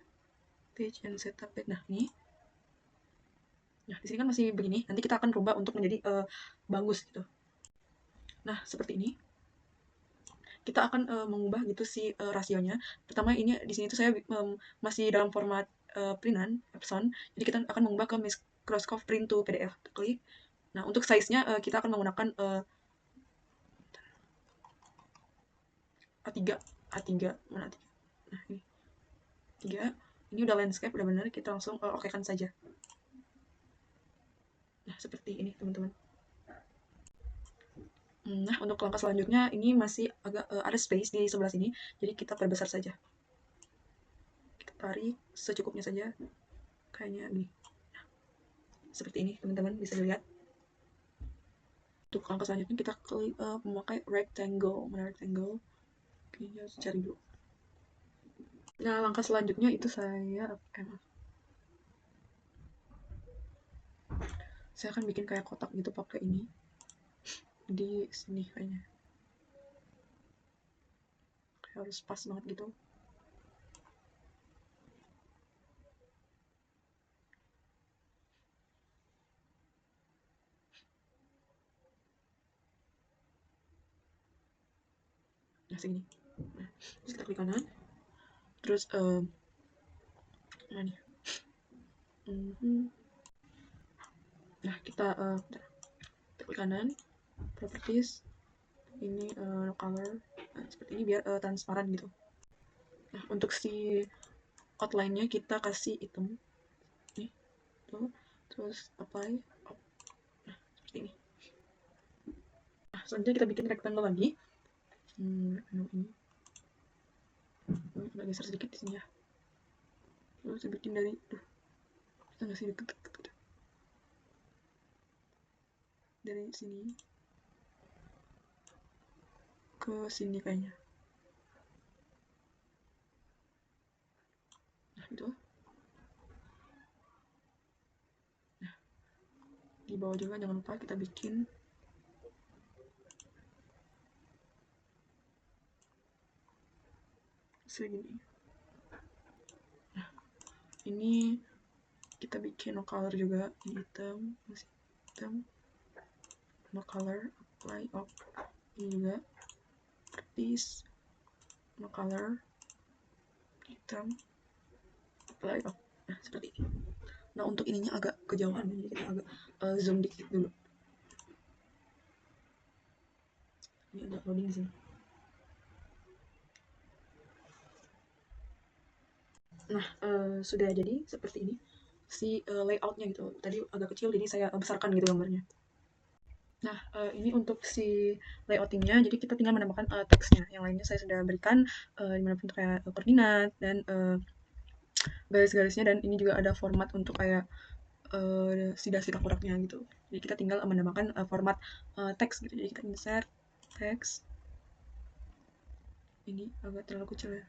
Page and setup page. Nah, ini. Nah, di sini kan masih begini. Nanti kita akan rubah untuk menjadi bagus gitu. Nah, seperti ini. Kita akan mengubah gitu si rasionya. Pertama ini di sini tuh saya masih dalam format printan Epson. Jadi kita akan mengubah ke Microsoft Print to PDF. Klik. Nah, untuk size-nya kita akan menggunakan A3 mana A3? Nah, ini 3. Ini udah landscape, udah benar. Kita langsung oke-kan saja. Nah, seperti ini, teman-teman. Nah, untuk langkah selanjutnya ini masih agak ada space di sebelah sini. Jadi kita perbesar saja. Kita tarik secukupnya saja. Kayaknya gini. Nah, seperti ini, teman-teman bisa dilihat. Untuk langkah selanjutnya kita klik memakai rectangle. Mana rectangle? Oke, cari dulu. Nah, langkah selanjutnya itu saya akan bikin kayak kotak gitu pakai ini di sini kayaknya. Harus pas banget gitu. Nah, segini. Nah, terus kita klik kanan. Terus mana nih? Nah, kita klik kanan, properties, ini color, nah, seperti ini biar transparan gitu. Nah, untuk si outline-nya kita kasih hitam, nih, tuh, terus apply, nah, seperti ini. Selanjutnya kita bikin rectangle lagi. Rectangle ini agak geser sedikit di sini ya. Lalu saya bikin dari kita ngasih deket dari sini ke sini kayaknya. Nah gitu. Nah di bawah juga jangan lupa kita bikin segini. Nah ini kita bikin no color juga, hitam, masih hitam, no color, apply up, ini juga artis, no color, hitam, apply up. Nah seperti ini. Nah untuk ininya agak kejauhan, jadi kita agak zoom dikit dulu. Ini agak loading di sini. Nah sudah jadi seperti ini si layoutnya gitu. Tadi agak kecil jadi saya besarkan gitu gambarnya. Nah ini untuk si layoutingnya, jadi kita tinggal menambahkan teksnya. Yang lainnya saya sudah berikan dimanapun untuk kayak koordinat dan garis-garisnya, dan ini juga ada format untuk kayak si akuratnya gitu. Jadi kita tinggal menambahkan format teks gitu. Jadi kita insert teks. Ini agak terlalu kecil ya.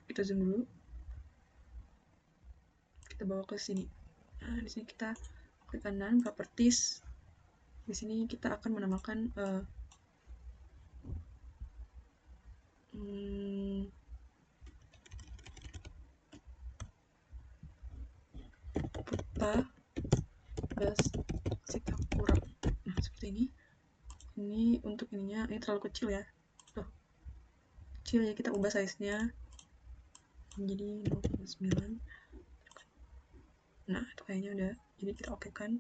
Kita zoom dulu. Kita bawa ke sini. Nah, di sini kita klik kanan properties. Di sini kita akan menambahkan peta das Sikapura. Nah seperti ini. Ini untuk ininya, ini terlalu kecil ya. Tuh kecil ya, kita ubah size nya menjadi 0,9. Nah itu kayaknya udah, jadi kita oke kan,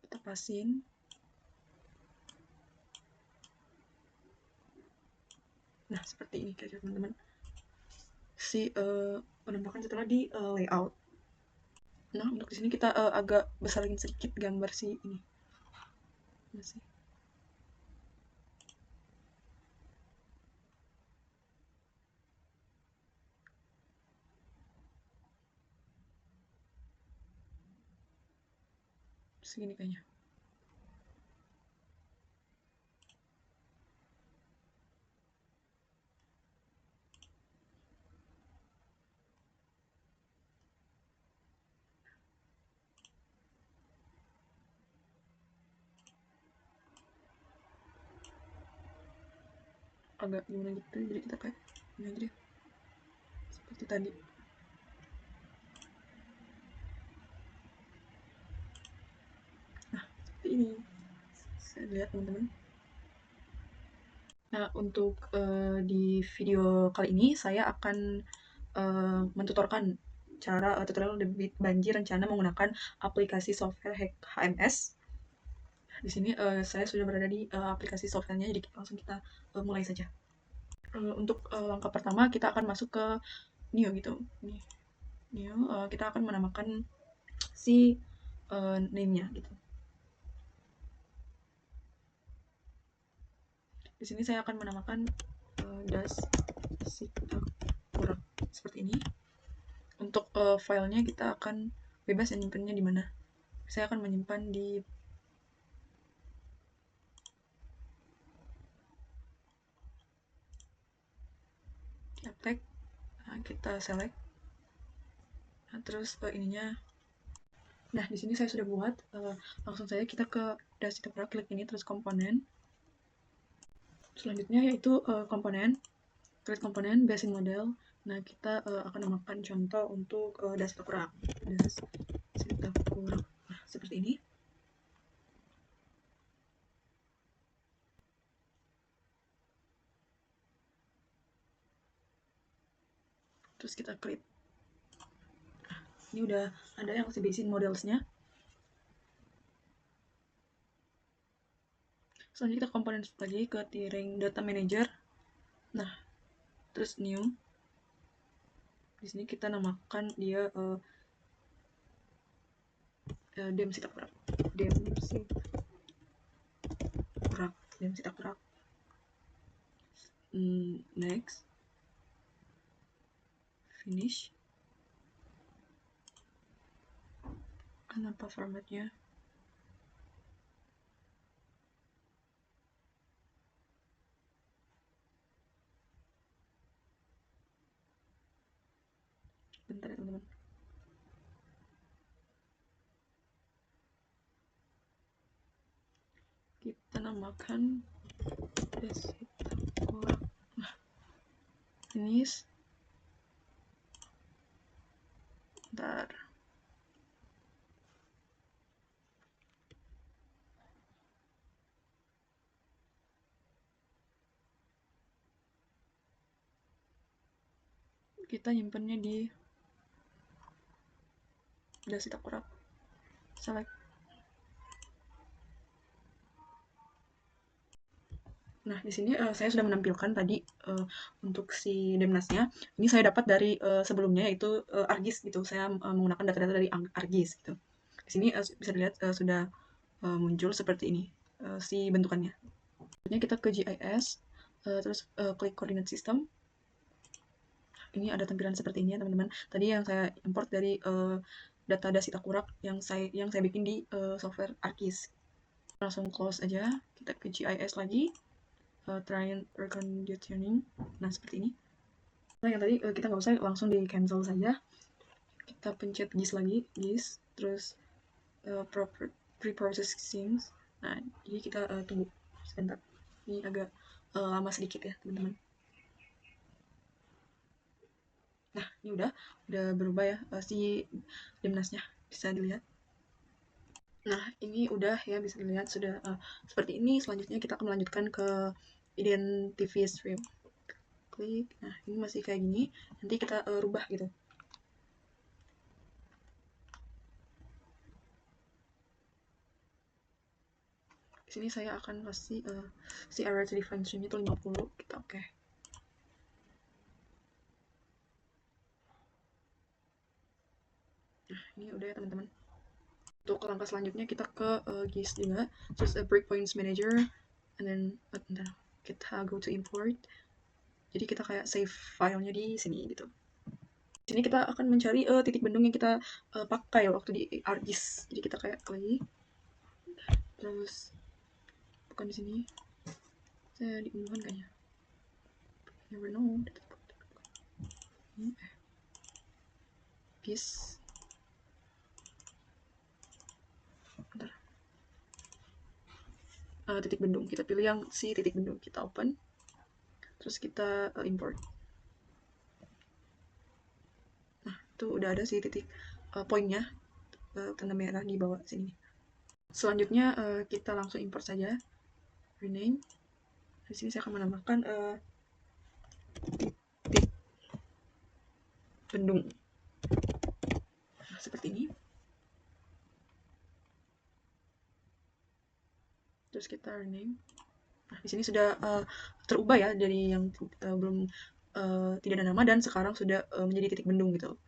kita pasin. Nah seperti ini kira-kira teman-teman si penampakan setelah di layout. Nah untuk di sini kita agak besarin sedikit gambar si ini masih. Segini kayaknya. Agak gimana gitu, jadi kita kayak ini aja deh seperti tadi. Nah seperti ini, saya lihat teman-teman. Nah untuk di video kali ini saya akan mentutorkan cara tutorial debit banjir rencana menggunakan aplikasi software HMS. Di sini saya sudah berada di aplikasi softwarenya, jadi langsung kita mulai saja. Untuk langkah pertama kita akan masuk ke new gitu. New, kita akan menamakan si name-nya gitu. Di sini saya akan menamakan das Sikapura seperti ini. Untuk filenya kita akan bebas ya nyimpennya di mana. Saya akan menyimpan di uptake. Nah, kita select. Nah, terus ininya. Nah, di sini saya sudah buat. Langsung saja kita ke das Sikapura, klik ini terus komponen. Selanjutnya yaitu komponen. Klik komponen basic model. Nah, kita akan namakan contoh untuk das Sikapura. Das Sikapura. Nah, seperti ini. Terus kita klik. Nah, ini udah ada yang basic modelsnya. Selanjutnya kita komponen lagi ke tiring data manager. Nah, terus new. Di sini kita namakan dia dem sitakurak. Dem sitakurak. Next, finish. Kenapa formatnya? Bentar ya teman-teman. Kita namakan desitakurak. Finish. Bentar. Kita nyimpennya di desitakurak. Select. Nah, di sini saya sudah menampilkan tadi untuk si Demnasnya. Ini saya dapat dari sebelumnya, yaitu ArcGIS gitu. Saya menggunakan data-data dari ArcGIS gitu. Di sini bisa dilihat sudah muncul seperti ini si bentukannya. Selanjutnya kita ke GIS, terus klik coordinate system. Ini ada tampilan seperti ini ya teman-teman. Tadi yang saya import dari data desitakurak yang saya bikin di software ArcGIS. Langsung close aja. Kita ke GIS lagi. Try reconditioning. Nah, seperti ini. Nah, yang tadi kita nggak usah, langsung di cancel saja. Kita pencet GIS lagi, GIS, terus pre-processing. Nah, jadi kita tunggu sebentar. Ini agak lama sedikit ya, teman-teman. Nah, ini udah berubah ya si Demnasnya, bisa dilihat. Nah, ini udah ya, bisa dilihat sudah seperti ini. Selanjutnya kita akan melanjutkan ke identify stream. Klik. Nah, ini masih kayak gini. Nanti kita rubah gitu. Di sini saya akan kasih si area to define stream itu 50. Kita oke. Nah, ini udah ya teman-teman. Untuk langkah selanjutnya kita ke GIS juga, terus breakpoints manager, and then bentar, kita go to import. Jadi kita kayak save filenya di sini gitu. Di sini kita akan mencari titik bendung yang kita pakai waktu di ArcGIS. Jadi kita kayak klik, terus bukan di sini, saya diunduhkan kayaknya. Never know. GIS. Bentar. Titik bendung, kita pilih yang si titik bendung, kita open, terus kita import. Nah, itu udah ada si titik poinnya, tanda merah di bawah sini. Selanjutnya kita langsung import saja, rename. Di sini saya akan menambahkan titik bendung. Nah, seperti ini. Terus kita rename. Nah, di sini sudah terubah ya dari yang belum tidak ada nama dan sekarang sudah menjadi titik bendung gitu.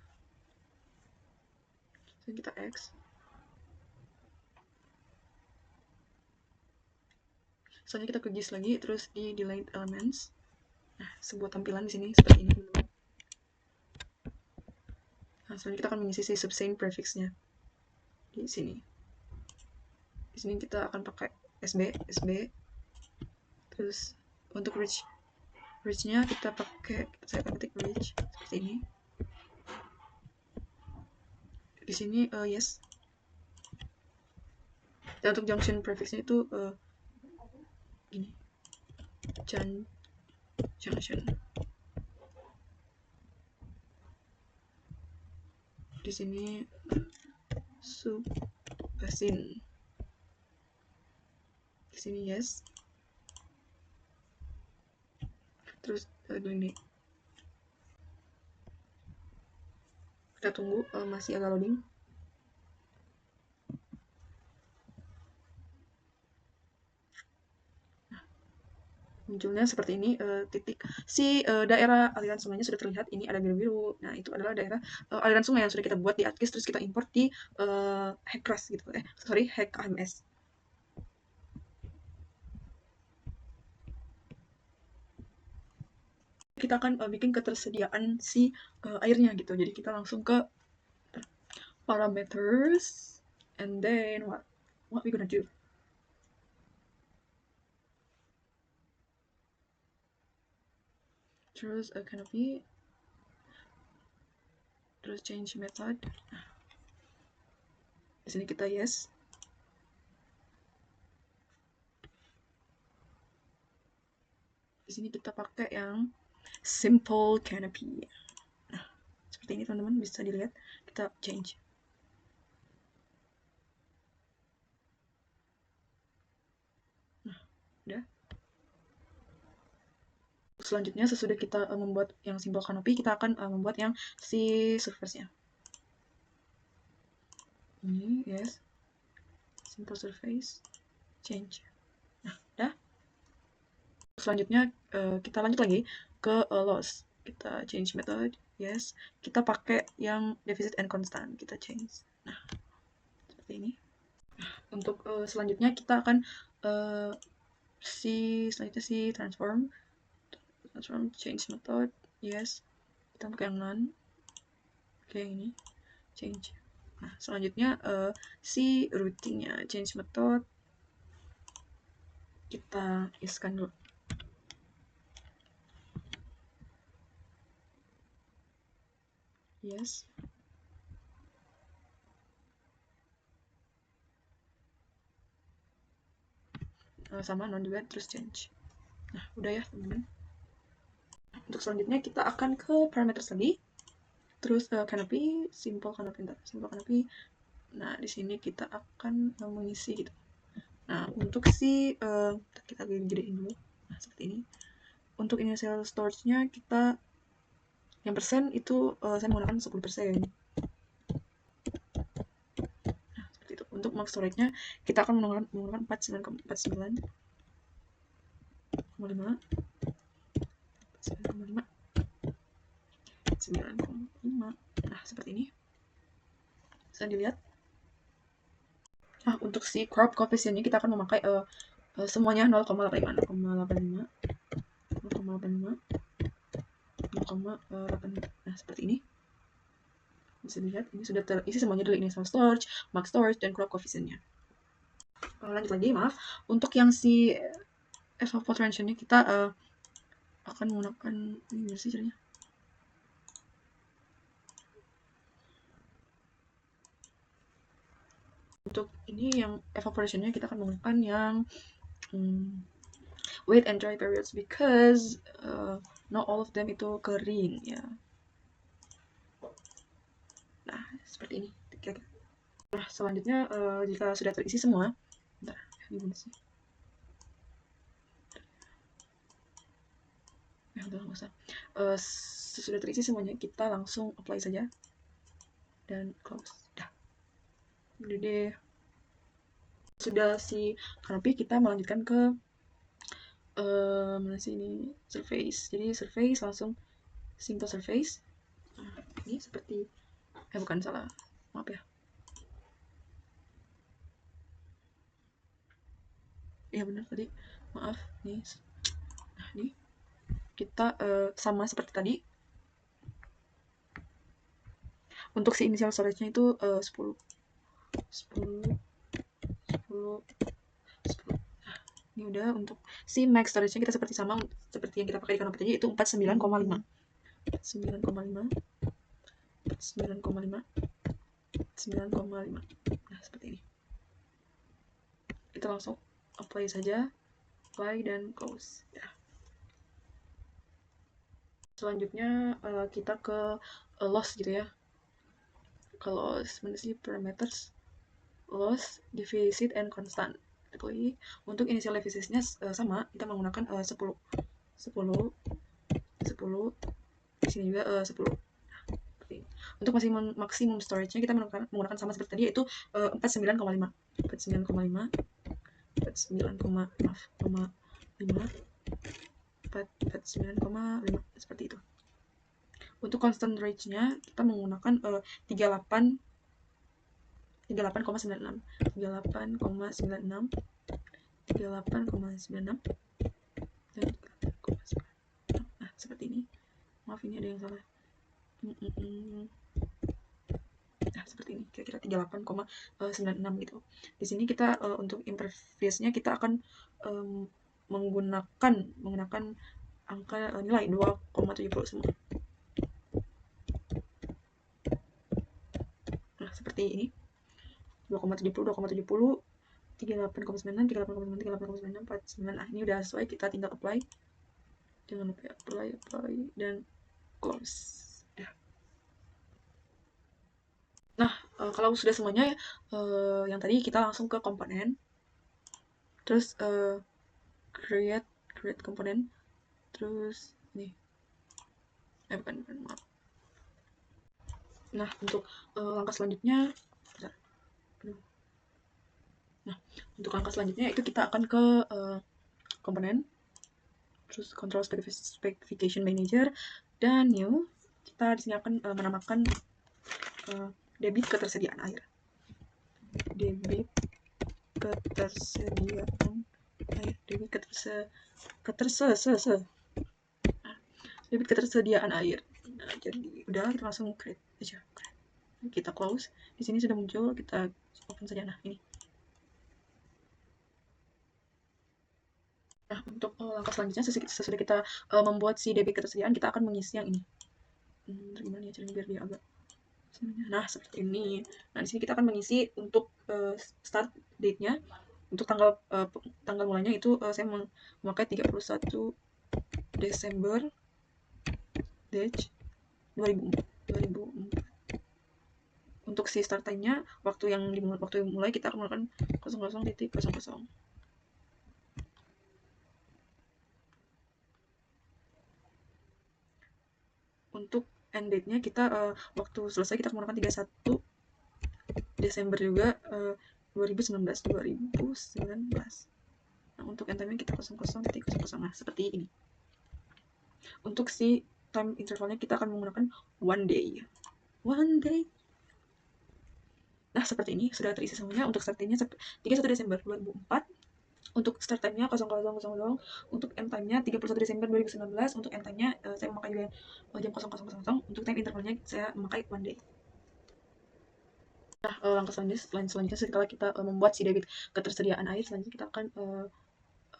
Jadi kita X. Selanjutnya kita ke GIS lagi, terus di delete elements. Nah, sebuah tampilan di sini seperti ini. Nah, selanjutnya kita akan mengisi si subsane prefixnya di sini. Di sini kita akan pakai SB. Terus untuk reach-nya kita pakai, saya akan ketik reach seperti ini. Di sini yes. Dan untuk junction prefixnya itu gini, junction. Di sini subbasin. Di sini yes. Terus gini. Kita tunggu, masih agak loading. Nah, munculnya seperti ini, titik si daerah aliran sungainya sudah terlihat, ini ada biru-biru. Nah, itu adalah daerah aliran sungai yang sudah kita buat di ArcGIS, terus kita import di Hackras gitu. Hack AMS. Kita akan bikin ketersediaan si airnya gitu. Jadi kita langsung ke parameters, and then what we gonna do? Terus canopy, terus change method. Di sini kita yes. Di sini kita pakai yang simple canopy. Nah, seperti ini teman-teman, bisa dilihat. Kita change. Nah, udah. Selanjutnya, sesudah kita membuat yang simple canopy, kita akan membuat yang si surface-nya. Ini yes, simple surface, change. Nah, udah. Selanjutnya kita lanjut lagi ke loss. Kita change method, yes. Kita pakai yang deficit and constant, kita change. Nah, seperti ini. Untuk selanjutnya kita akan selanjutnya transform change method, yes. Kita pakai yang none. Oke, ini change. Nah, selanjutnya si routingnya change method kita iskan dulu. Yes. Sama non juga, terus change. Nah, udah ya teman-teman. Untuk selanjutnya kita akan ke parameters lagi. Terus canopy, simple canopy. Nah, di sini kita akan mengisi gitu. Nah, untuk si kita gedein dulu. Nah, seperti ini. Untuk initial storage-nya kita yang persen itu saya menggunakan 10%. Nah, seperti itu. Untuk max storage-nya kita akan menggunakan 49,5. 9,5. Nah, seperti ini. Bisa dilihat. Nah, untuk si crop coefficient-nya kita akan memakai semuanya 0,85. Nah, seperti ini. Bisa dilihat, ini sudah terisi semuanya dari initial storage, max storage, dan crop coefficient-nya. Lanjut lagi, maaf. Untuk yang si evapotransition-nya kita akan menggunakan ini sih caranya. Untuk ini yang evaporation-nya kita akan menggunakan yang wet and dry periods, because not all of them itu kering ya. Nah, seperti ini. Nah, selanjutnya jika sudah terisi semua, bentar, gimana sih? Nggak usah. Sesudah terisi semuanya, kita langsung apply saja dan close. Dah. Udah deh. Sudah si canopy, kita melanjutkan ke mana sih ini, surface. Jadi surface langsung simple surface. Nah, ini seperti bukan, salah, maaf ya. Ya benar tadi, maaf nih. Nah, ini kita sama seperti tadi. Untuk si initial storage-nya itu 10. Nah, ini udah. Untuk si max storage-nya kita seperti sama seperti yang kita pakai di canopy tadi, itu 49,5. 9,5. Nah, seperti ini. Kita langsung apply saja, apply dan close ya. Selanjutnya kita ke loss gitu ya. Ke loss, mana sih parameters, loss, deficit, and constant. Untuk initial deficitnya sama, kita menggunakan 10. Di sini juga 10. Untuk maksimum storage-nya kita menggunakan sama seperti tadi, yaitu 49,5. 49,5 seperti itu. Untuk constant range-nya kita menggunakan 38,96 dan 38,96. Nah, seperti ini. Maaf, ini ada yang salah. Nah, seperti ini, kira-kira 38,96 gitu. Di sini kita untuk interface-nya kita akan menggunakan angka nilai 2,70 semua. Nah, seperti ini. 2,70, 38,96, 38,9, 49. Nah, ini udah sesuai, kita tinggal apply. Jangan lupa apply dan close. Ya. Nah, kalau sudah semuanya yang tadi kita langsung ke komponen. Terus create komponen. Terus ini. Bukan, maaf. Nah, untuk langkah selanjutnya untuk langkah selanjutnya itu kita akan ke komponen, terus control specification manager, dan new. Kita di sini akan menamakan debit ketersediaan air. Debit ketersediaan air. Debit ketersediaan air. Nah, jadi udah, kita langsung create aja. Kita close. Di sini sudah muncul, kita open saja. Nah, ini. Nah, untuk langkah selanjutnya sesudah kita membuat si debit ketersediaan, kita akan mengisi yang ini. Gimana ya caranya biar dia agak nah, seperti ini. Nah, di sini kita akan mengisi untuk start date-nya. Untuk tanggal mulanya itu saya memakai 31 Desember date 2004. Untuk si start time-nya, waktu mulai kita akan menggunakan 00.00. Untuk end date-nya kita waktu selesai kita menggunakan 31 Desember juga 2019. Nah, untuk end time-nya kita 00.00. Nah, seperti ini. Untuk si time intervalnya kita akan menggunakan one day. Nah, seperti ini sudah terisi semuanya. Untuk start time-nya 31 Desember 2004. Untuk start time-nya 00.00. Untuk end time-nya 31 Desember 2019. Untuk end time-nya saya memakai juga jam 00.00. Untuk time intervalnya saya memakai one day. Nah, langkah selanjutnya setelah kita membuat si debit ketersediaan air, selanjutnya kita akan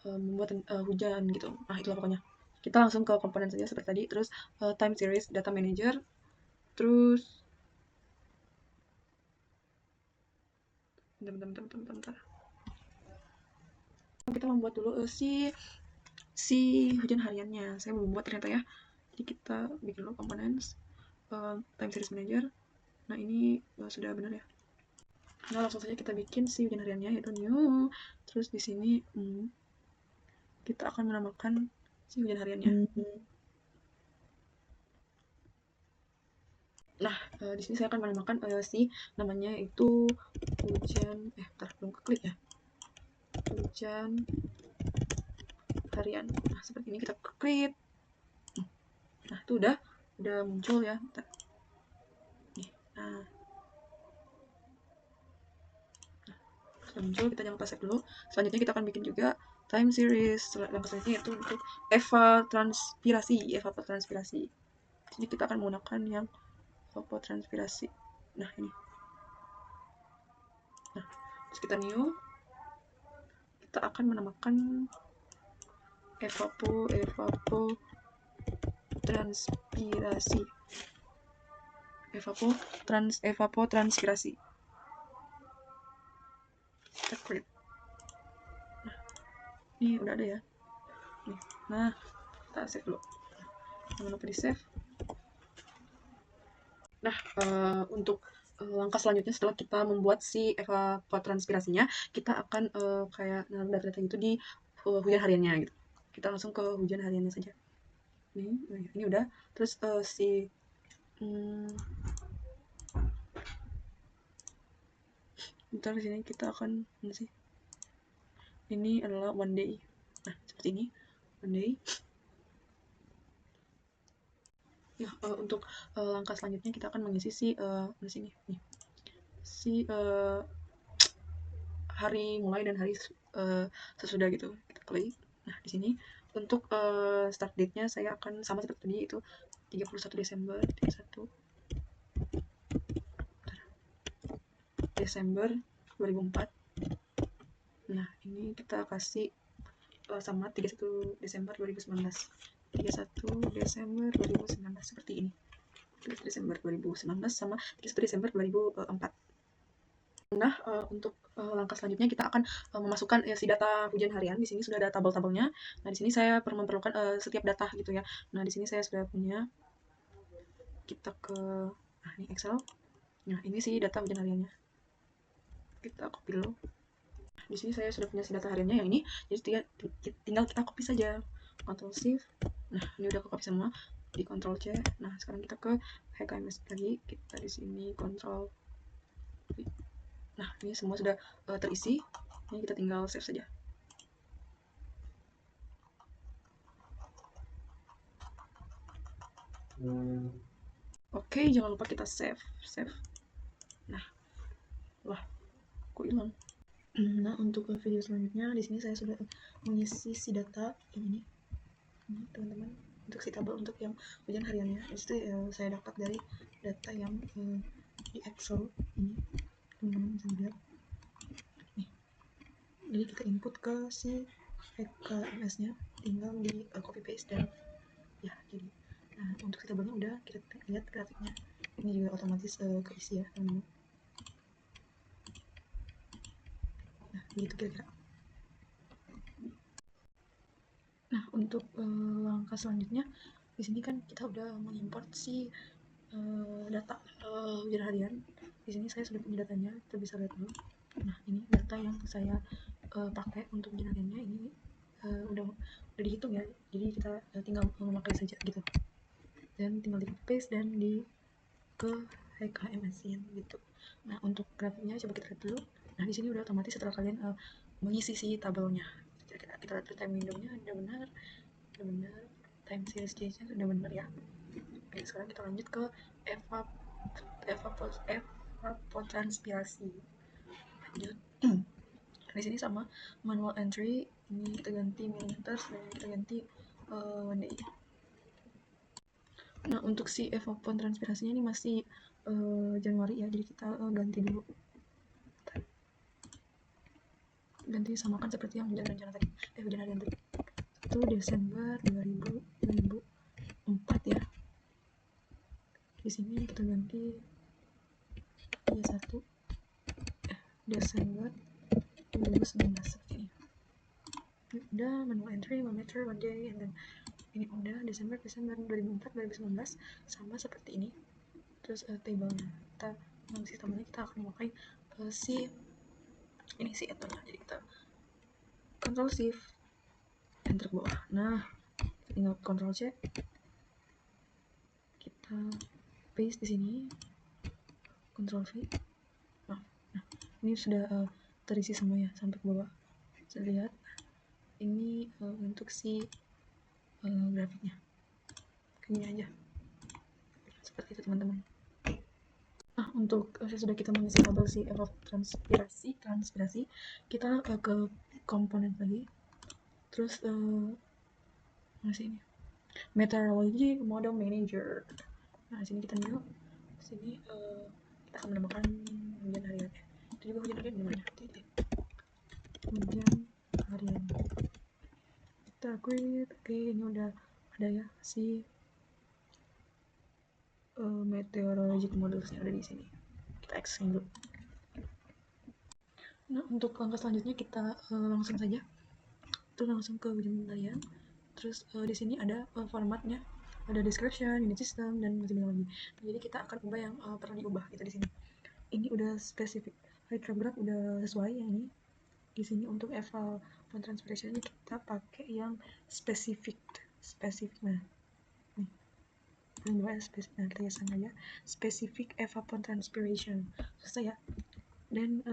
membuat hujan gitu. Nah, itulah pokoknya. Kita langsung ke komponen saja seperti tadi. Terus time series data manager. Terus bentar. Kita membuat dulu si hujan hariannya. Saya belum buat ternyata ya. Jadi kita bikin dulu komponen time series manager. Nah, ini sudah benar ya. Nah, langsung saja kita bikin si hujan hariannya, yaitu new. Terus di sini kita akan menamakan si hujan hariannya. Nah, di sini saya akan menamakan si namanya itu hujan. Belum klik ya. Hujan harian. Nah, seperti ini kita klik. Nah, itu udah muncul ya. Nah, sudah muncul, kita jangan lupa save dulu. Selanjutnya kita akan bikin juga time series. Langkah selanjutnya itu untuk evapotranspirasi. Jadi kita akan menggunakan yang evapotranspirasi. Nah, ini. Nah, terus kita new. Kita akan menamakan evapotranspirasi. Kita create. Nah, ini udah ada ya. Nih. Nah, kita save dulu. Jangan lupa di save. Nah, untuk langkah selanjutnya setelah kita membuat si evapotranspirasinya, kita akan kayak naruh data itu di hujan hariannya gitu. Kita langsung ke hujan hariannya saja. Ini udah. Terus ntar di sini kita akan ini adalah one day. Nah, seperti ini. Monday. Ya, untuk langkah selanjutnya kita akan mengisi di sini nih, hari mulai dan hari sesudah gitu. Kita klik. Nah, di sini untuk start date-nya saya akan sama seperti tadi, itu 31 Desember 2004. Nah, ini kita kasih sama 31 Desember 2019. 31 Desember 2019 seperti ini. 31 Desember 2019 sama 31 Desember 2004. Nah, untuk langkah selanjutnya kita akan memasukkan si data hujan harian. Di sini sudah ada tabel-tabelnya. Nah, di sini saya memerlukan setiap data gitu ya. Nah, di sini saya sudah punya. Kita ke ini Excel. Nah, ini sih data hujan hariannya. Kita copy dulu. Di sini saya sudah punya si data hariannya yang ini. Jadi tinggal kita copy saja. Ctrl Shift. Nah, ini udah ke copy semua. Di Ctrl C. Nah, sekarang kita ke HKMS lagi. Kita di sini Ctrl V. Nah, ini semua sudah terisi. Ini kita tinggal save saja. Oke, jangan lupa kita save. Nah, wah, kok hilang? Nah, untuk video selanjutnya di sini saya sudah mengisi si data ini teman-teman, untuk si tabel untuk yang hujan hariannya. Itu saya dapat dari data yang di Excel ini, teman-teman bisa lihat nih. Jadi kita input ke si HKMS nya, tinggal di copy paste dan ya jadi. Nah, untuk si tabelnya udah, kita lihat grafiknya. Ini juga otomatis keisi ya teman-teman. Nah, begitu kira-kira. Nah, untuk langkah selanjutnya di sini kan kita udah mengimport si data hujan harian. Di sini saya sudah punya datanya, kita bisa lihat dulu. Nah, ini data yang saya pakai untuk hujan hariannya. Ini udah dihitung ya, jadi kita tinggal memakai saja gitu, dan tinggal di paste dan di ke HKMS-in gitu. Nah, untuk grafiknya coba kita lihat dulu. Nah, di sini udah otomatis setelah kalian mengisi si tabelnya. Kita lihat time window-nya udah benar, time series change-nya sudah benar ya. Oke, sekarang kita lanjut ke evapotranspirasi. Lanjut. Di sini sama manual entry, ini kita ganti millimeter dan kita ganti one day. Nah, untuk si evapotranspirasinya ini masih Januari ya, jadi kita ganti dulu. Ganti samakan seperti yang hujan harian tadi. Itu Desember 2004 ya. Di sini kita ganti 31 Desember 2019 seperti ini. Udah manual entry, one meter, one day, and then ini udah Desember 2004 2019 sama seperti ini. Terus tabelnya kita mengisi tabelnya, kita akan memakai si ini si etonya. Jadi kita Ctrl Shift enter ke bawah. Nah, tinggal Ctrl C, kita paste di sini, Ctrl V. Nah, ini sudah terisi semua ya sampai ke bawah. Bisa lihat ini untuk si grafiknya ini aja seperti itu teman-teman. Nah, untuk sudah kita mengisi tabel si evapotranspirasi, kita ke komponen lagi, terus masih ini meteorology model manager. Nah, sini kita new, sini kita akan menambahkan hujan harian. Itu juga hujan harian gimana? Hujan harian kita create. Oke, ini udah ada ya si meteorologic models yang ada di sini. Kita extend dulu. Nah, untuk langkah selanjutnya kita langsung saja, terus langsung ke hujan harian. Terus di sini ada formatnya, ada description, unit system, dan macam-macam lagi. Nah, jadi kita akan ubah yang perlu diubah gitu di sini. Ini udah spesifik, hydrograph udah sesuai ya ini. Di sini untuk evapotranspiration kita pakai yang spesifik nah nih dua spesifik, nah kita sama aja specific evapotranspiration susah ya. Dan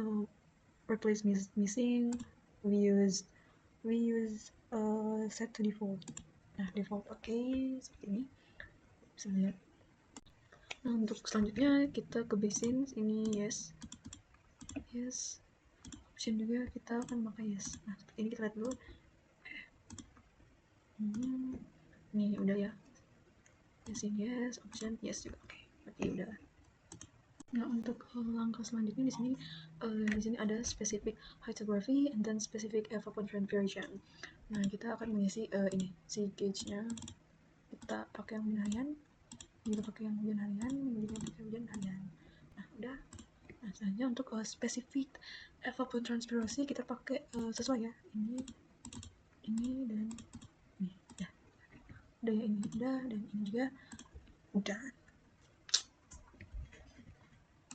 replace missing, we use we use set to default. Nah, default seperti ini, bisa lihat. Nah, untuk selanjutnya kita ke basin ini yes, option juga kita akan pakai yes. Nah, seperti ini kita lihat dulu. Nih udah ya, basin yes, option yes juga. Oke, berarti udah. Nah, untuk langkah selanjutnya di sini ada specific hydrography and then specific evapotranspiration variation. Nah, kita akan mengisi ini si gauge-nya. Kita pakai yang hujan harian, kita pakai yang hujan harian, kita pakai hujan harian. Nah, udah. Nah, selanjutnya untuk specific evapotranspiration kita pakai sesuai ya. Ini dan ini. Ya. Udah ya, ini udah, dan ini juga udah.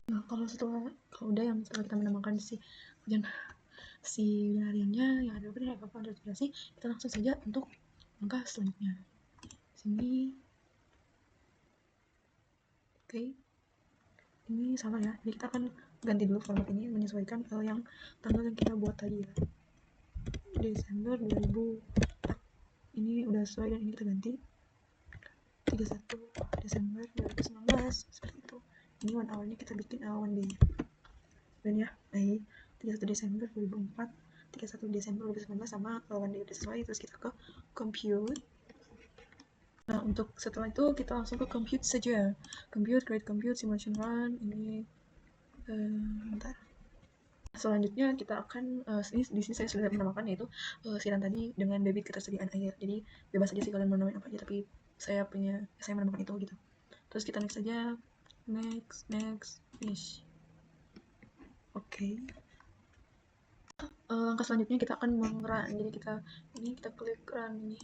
Nah, kalau udah yang setelah kita menambahkan si hariannya yang ada pada evapotranspiration, kita langsung saja untuk langkah selanjutnya. Sini. Oke. Ini salah ya, jadi kita akan ganti dulu format ini menyesuaikan yang tanggal yang kita buat tadi ya, Desember 2000. Ini udah sesuai dan ini kita ganti 31 Desember 2019 seperti itu. Ini one hour-nya kita bikin one day dan ya, 31 Desember 2004, 31 Desember 2019 sama one day udah sesuai. Terus kita ke compute. Nah, untuk setelah itu kita langsung ke compute saja. Create compute, simulation run. Ini bentar. Selanjutnya kita akan di sini saya sudah menamakan, yaitu siaran tadi dengan debit ketersediaan air. Jadi bebas aja sih kalian mau namain apa aja, tapi saya menamakan itu gitu. Terus kita next aja, next finish. Oke. Langkah selanjutnya kita akan mengrun. Jadi kita klik run ini.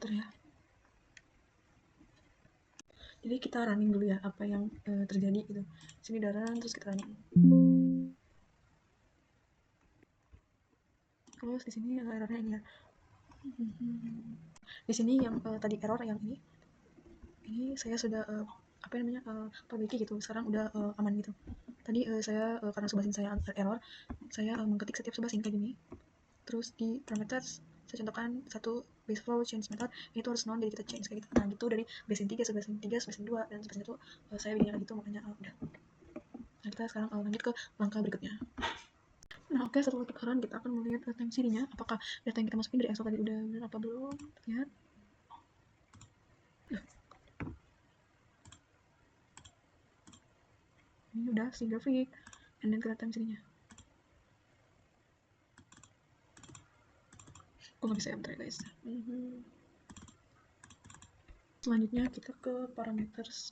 Bentar ya. Jadi kita running dulu ya apa yang terjadi gitu. Sini udah run, terus kita running. Terus di sini errornya ini ya. Di sini yang tadi error yang ini saya sudah perbaiki gitu. Sekarang udah aman gitu. Tadi saya karena subasin saya error, saya mengetik setiap subasin kayak gini. Terus di parameters saya contohkan satu base flow change method, ini tuh harus non, jadi kita change kayak gitu. Nah, gitu dari basin 3, basin 3, basin 2 dan basin 1 saya bikin gitu, makanya udah. Nah, kita sekarang lanjut ke langkah berikutnya. Nah, oke, setelah tekanan kita akan melihat time series-nya, apakah data yang kita masukin dari Excel tadi udah benar apa belum. Lihat. Ini udah si grafik, and then kita time series-nya. Kalau bisa ya, bentar guys. Selanjutnya kita ke parameters,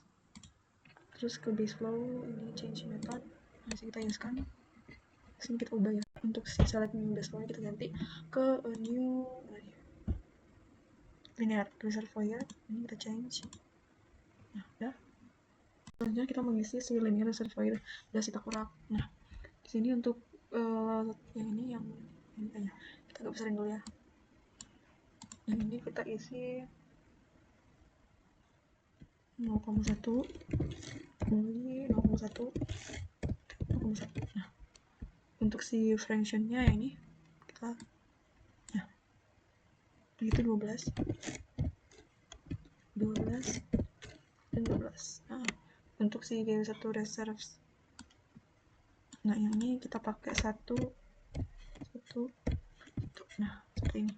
terus ke base flow, ini change method, masih kita yeskan. Sini kita ubah ya, untuk si select new base flow kita ganti ke new linear reservoir, ini kita change. Nah, udah. Selanjutnya kita mengisi si linear reservoir udah kita kurang. Nah, di sini untuk yang ini aja kita gak besarin dulu ya. Yang ini kita isi 0,1 ini 0,1. Nah, untuk si fraction-nya yang ini kita itu 12 dan 12. Nah, untuk si G1 reserves, nah yang ini kita pakai satu. Nah, seperti ini.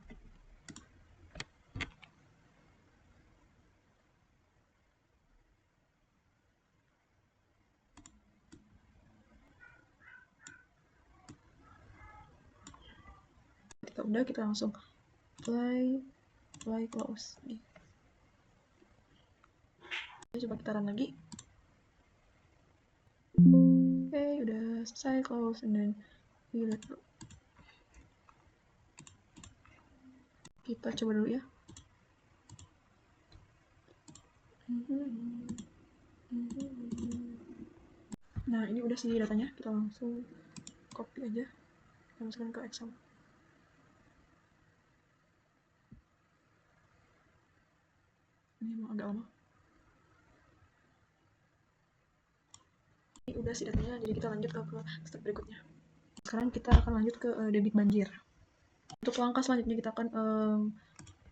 Ketika udah, kita langsung apply close. Coba kita run lagi. Oke, udah selesai close, and then lihat dulu. Kita coba dulu ya. Nah, ini udah sih datanya, kita langsung copy aja, kita masukkan ke Excel. Ini emang agak lama. udah sih datanya, jadi kita lanjut ke step berikutnya. Sekarang kita akan lanjut ke debit banjir. Untuk langkah selanjutnya kita akan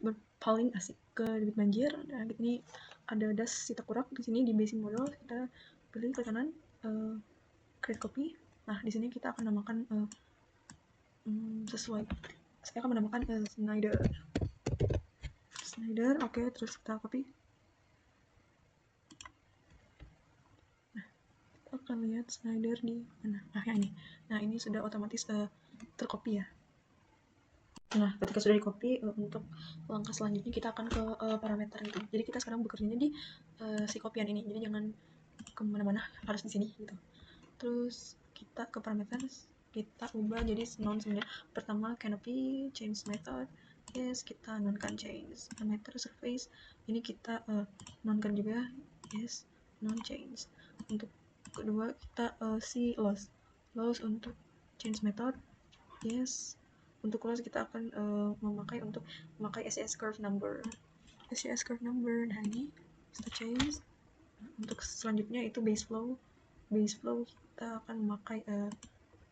berpaling asik ke debit banjir. Nah, ini ada das Sitakurak di sini di basic model, kita pilih ke kanan create copy. Nah, di sini kita akan namakan sesuai. Saya akan menamakan Snyder. Oke, terus kita copy. Nah, kita akan lihat Snyder di mana. Nah, yang ini. Nah, ini sudah otomatis tercopy ya. Nah, ketika sudah di-copy, untuk langkah selanjutnya kita akan ke parameter itu. Jadi kita sekarang bekerjanya di si kopian ini. Jadi jangan kemana-mana, harus di sini gitu. Terus kita ke parameter, kita ubah jadi non sebenarnya. Pertama canopy, change method. Yes, kita nonkan change. Parameter surface, ini kita nonkan juga. Yes, non change. Untuk kedua kita si loss untuk change method. Yes. Untuk loss kita akan memakai SES curve number. Nah, ini kita change. Untuk selanjutnya itu base flow kita akan memakai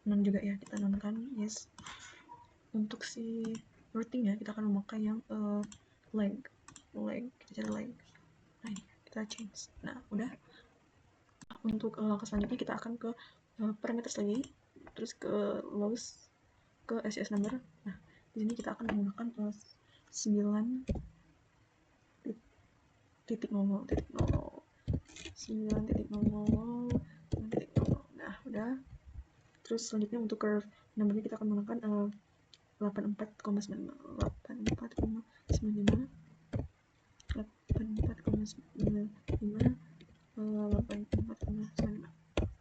non juga ya, kita nonkan. Yes. Untuk si routing ya, kita akan memakai yang leg kita cari leg. Nah, ini kita change. Nah, udah. Untuk langkah selanjutnya kita akan ke parameters lagi, terus ke loss, ke SES number. Nah, di sini kita akan menggunakan 9.00. Nah, udah. Terus selanjutnya untuk curve numbernya kita akan menggunakan 84,95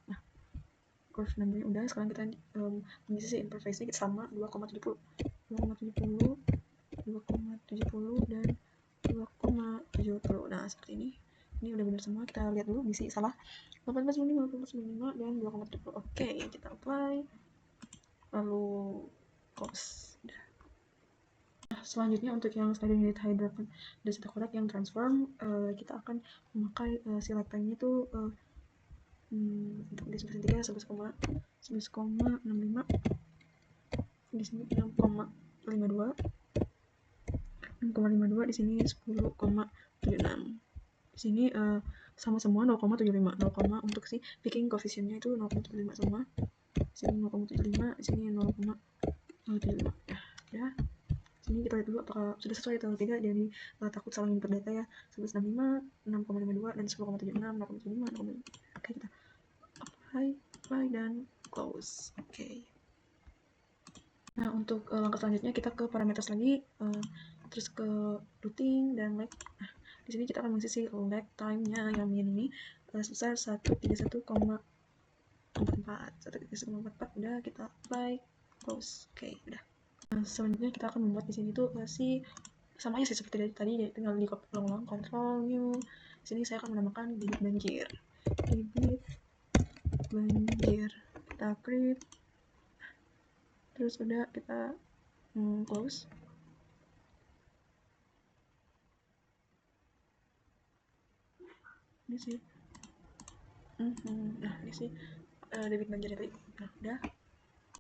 Nah, curve numbernya udah. Sekarang kita mengisi interface-nya kita sama 2,70 dan 2,70. Nah, seperti ini. Ini udah benar semua. Kita lihat dulu bisi salah 1895 dan 2,70. Oke, kita apply lalu close. Nah, selanjutnya untuk yang Snyder unit hydra dan Sitakurak yang transform, kita akan memakai select time-nya itu untuk di sebelah 11,65, di sini 6,52, di sini 10,76. Di sini sama semua 0,75. Untuk si picking coefficient-nya itu 0,75 semua. Di sini 0,75, di sini 0,75. Ya. Sini kita lihat dulu apakah sudah sesuai atau tidak, jadi takut salah input data ya. 1165, 6,52 dan 10,76, 0,75, 0,75. Oke, kita apply dan close. Oke. Nah, untuk langkah selanjutnya kita ke parameters lagi, terus ke routing dan lag. Nah, di sini kita akan mengisi lag time-nya yang ini sebesar 131,44. Udah, kita apply, close. Oke, udah. Nah, selanjutnya kita akan membuat di sini tuh si sama aja sih seperti dari tadi, jadi tinggal di copy ulang, control new. Di sini saya akan menamakan debit banjir. Kita create. Terus udah, kita close. Ini sih nah, ini sih debit banjirnya tadi. Nah, udah.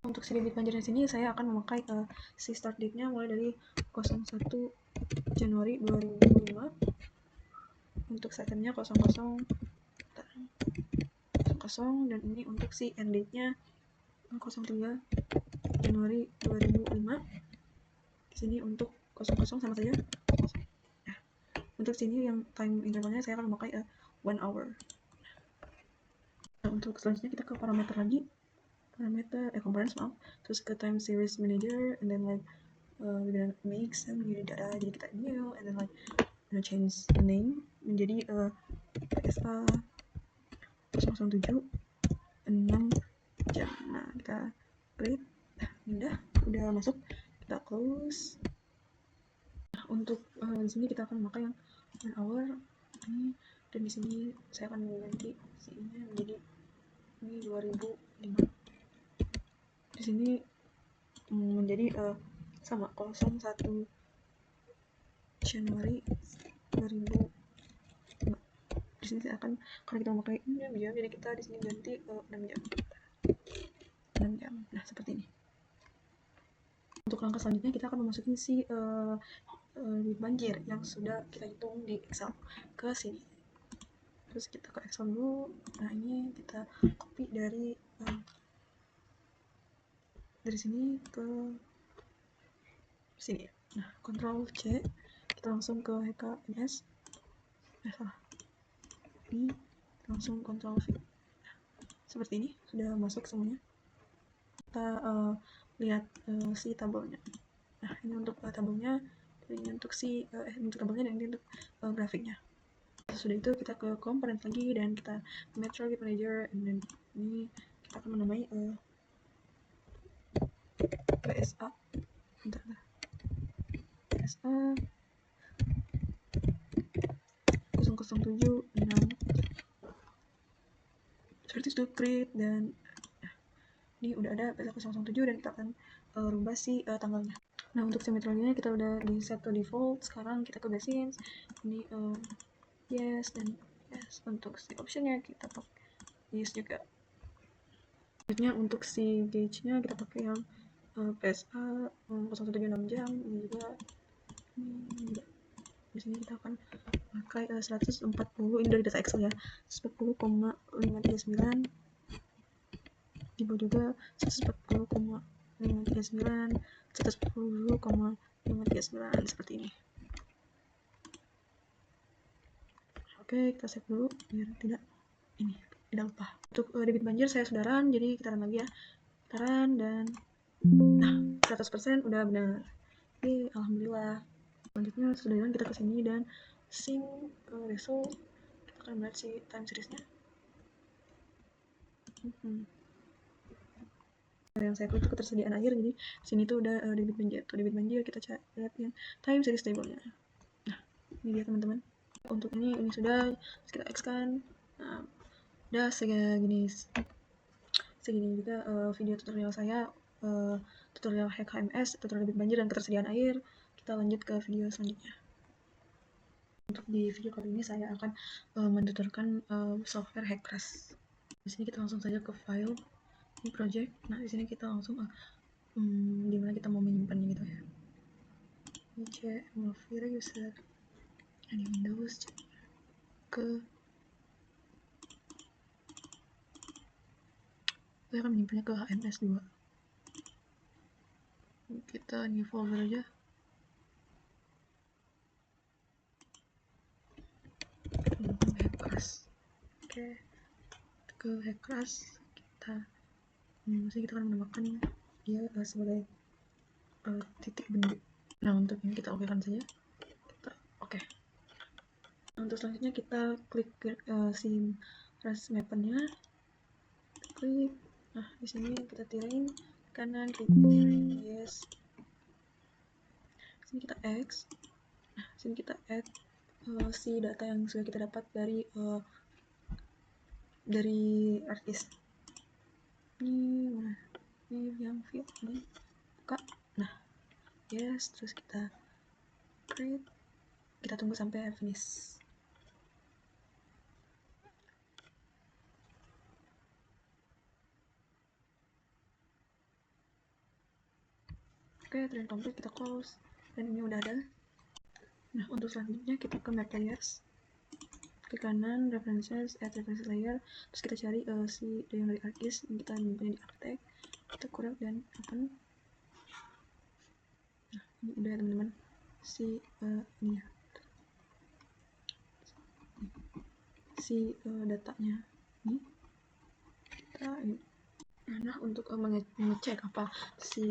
Untuk si debit banjir di sini saya akan memakai si start date-nya mulai dari 01 Januari 2005. Untuk second-nya 00, dan ini untuk si end date-nya 03 Januari 2005. Di sini untuk 00 sama saja. Nah, untuk sini yang time intervalnya saya akan memakai 1 hour. Nah, untuk selanjutnya kita ke parameter lagi. Components, terus ke time series manager, and then like we're gonna make some new data, jadi kita new, and then like change the name menjadi PSA 007 6 jam. Nah, kita create. Nah, udah masuk, kita close. Nah, untuk di sini kita akan memakai yang 1 hour ini, dan di sini saya akan mengganti C-nya menjadi ini 2005. Di sini menjadi sama 01 Januari 2005. Di sini saya akan, karena kita memakai 6 jam, jadi kita di sini ganti 6 jam. 6 jam. Nah, seperti ini. Untuk langkah selanjutnya kita akan memasukin si debit banjir yang sudah kita hitung di Excel ke sini. Terus kita ke Excel dulu. Nah, ini kita copy dari sini ke sini. Nah, Ctrl C, kita langsung ke HKMS. Salah. Ini langsung Ctrl V. Nah, seperti ini sudah masuk semuanya. Kita lihat si tabelnya. Nah, ini untuk tabelnya, ini untuk si untuk tabelnya, dan ini untuk grafiknya. Sudah itu kita ke component lagi dan kita match lagi manager, dan ini kita akan menamai PSA. Bentar. PSA 0076 seperti itu, create, dan ini udah ada PSA 007 dan kita akan rubah si tanggalnya. Nah, untuk si metrologinya kita udah di set to default. Sekarang kita ke basins, ini yes dan yes. Untuk si optionnya kita pakai yes juga. Selanjutnya untuk si gauge-nya kita pakai yang PSA 076 jam. Ini juga di sini kita akan pakai 140, ini dari data Excel ya, 140,539. Di bawah juga 140,539, 140,539 seperti ini. Oke, kita save dulu biar tidak lupa. Untuk debit banjir saya sudah run, jadi kita run lagi ya. Kita run dan nah 100% udah benar. Oke, alhamdulillah. Selanjutnya sudah run, kita kesini dan sync result. Kita akan melihat si time seriesnya. Yang saya klik itu ketersediaan air, jadi sini tuh udah debit banjir. Tuh debit banjir, kita lihat yang time series table-nya. Nah, ini dia teman-teman. Untuk ini sudah kita X kan. Nah, udah segini juga video tutorial saya, tutorial hack HMS, tutorial debit banjir dan ketersediaan air. Kita lanjut ke video selanjutnya. Untuk di video kali ini saya akan mentuturkan software Hackcrash. Di sini kita langsung saja ke file, ini project. Nah, di sini kita langsung dimana kita mau menyimpannya gitu ya. Ini Movie user, ini Windows, ke saya akan menyimpannya ke HMS2. Kita new folder aja. Hackcrash. Oke, ke Hackcrash kita akan menambahkan dia sebagai titik bendu. Nah, untuk ini kita okekan saja. Kita oke. Nah, untuk selanjutnya kita klik si trace mappernya, klik. Nah, di sini kita tiring kanan, klik yes. Sini kita X. Nah, sini kita add si data yang sudah kita dapat dari artis. Ini mana? Ini yang field ini buka. Nah, yes, terus kita create. Kita tunggu sampai finish. Oke, train complete, kita close, dan ini udah ada. Nah, untuk selanjutnya kita ke map layers, ke kanan references, add reference layer, terus kita cari si yang dari ArcGIS yang kita nyimpannya di Architect, kita korek dan open. Nah, ini udah ya teman-teman, si ini ya, si datanya ini kita ini. Nah, untuk mengecek apa si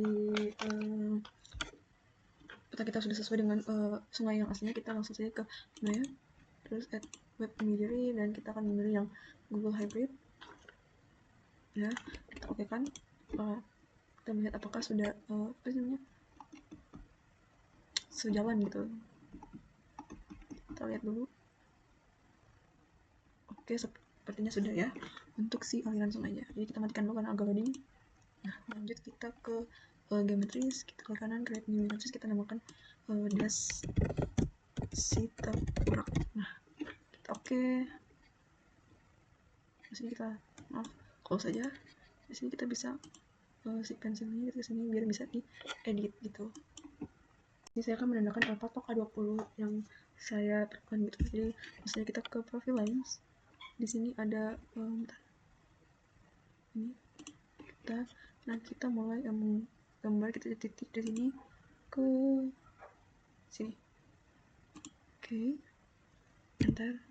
peta kita sudah sesuai dengan sungai yang aslinya, kita langsung saja ke map, terus add web imagery, dan kita akan memilih yang Google Hybrid ya. Kita oke kan, kita melihat apakah sudah apa namanya sejalan gitu. Kita lihat dulu. Oke, sepertinya sudah ya untuk si aliran sungainya. Jadi kita matikan dulu karena agak loading. Nah, lanjut kita ke geometris, kita ke kanan create new geometris, kita namakan das Sitapurak. Nah, kita oke. Di sini kita close saja. Di sini kita bisa si pensilnya ke sini biar bisa diedit gitu. Jadi saya akan menandakan patok A20 yang saya tekan gitu. Jadi misalnya kita ke profile lines, di sini ada ini kita mulai gambar, kita titik di sini ke sini. Oke, enter.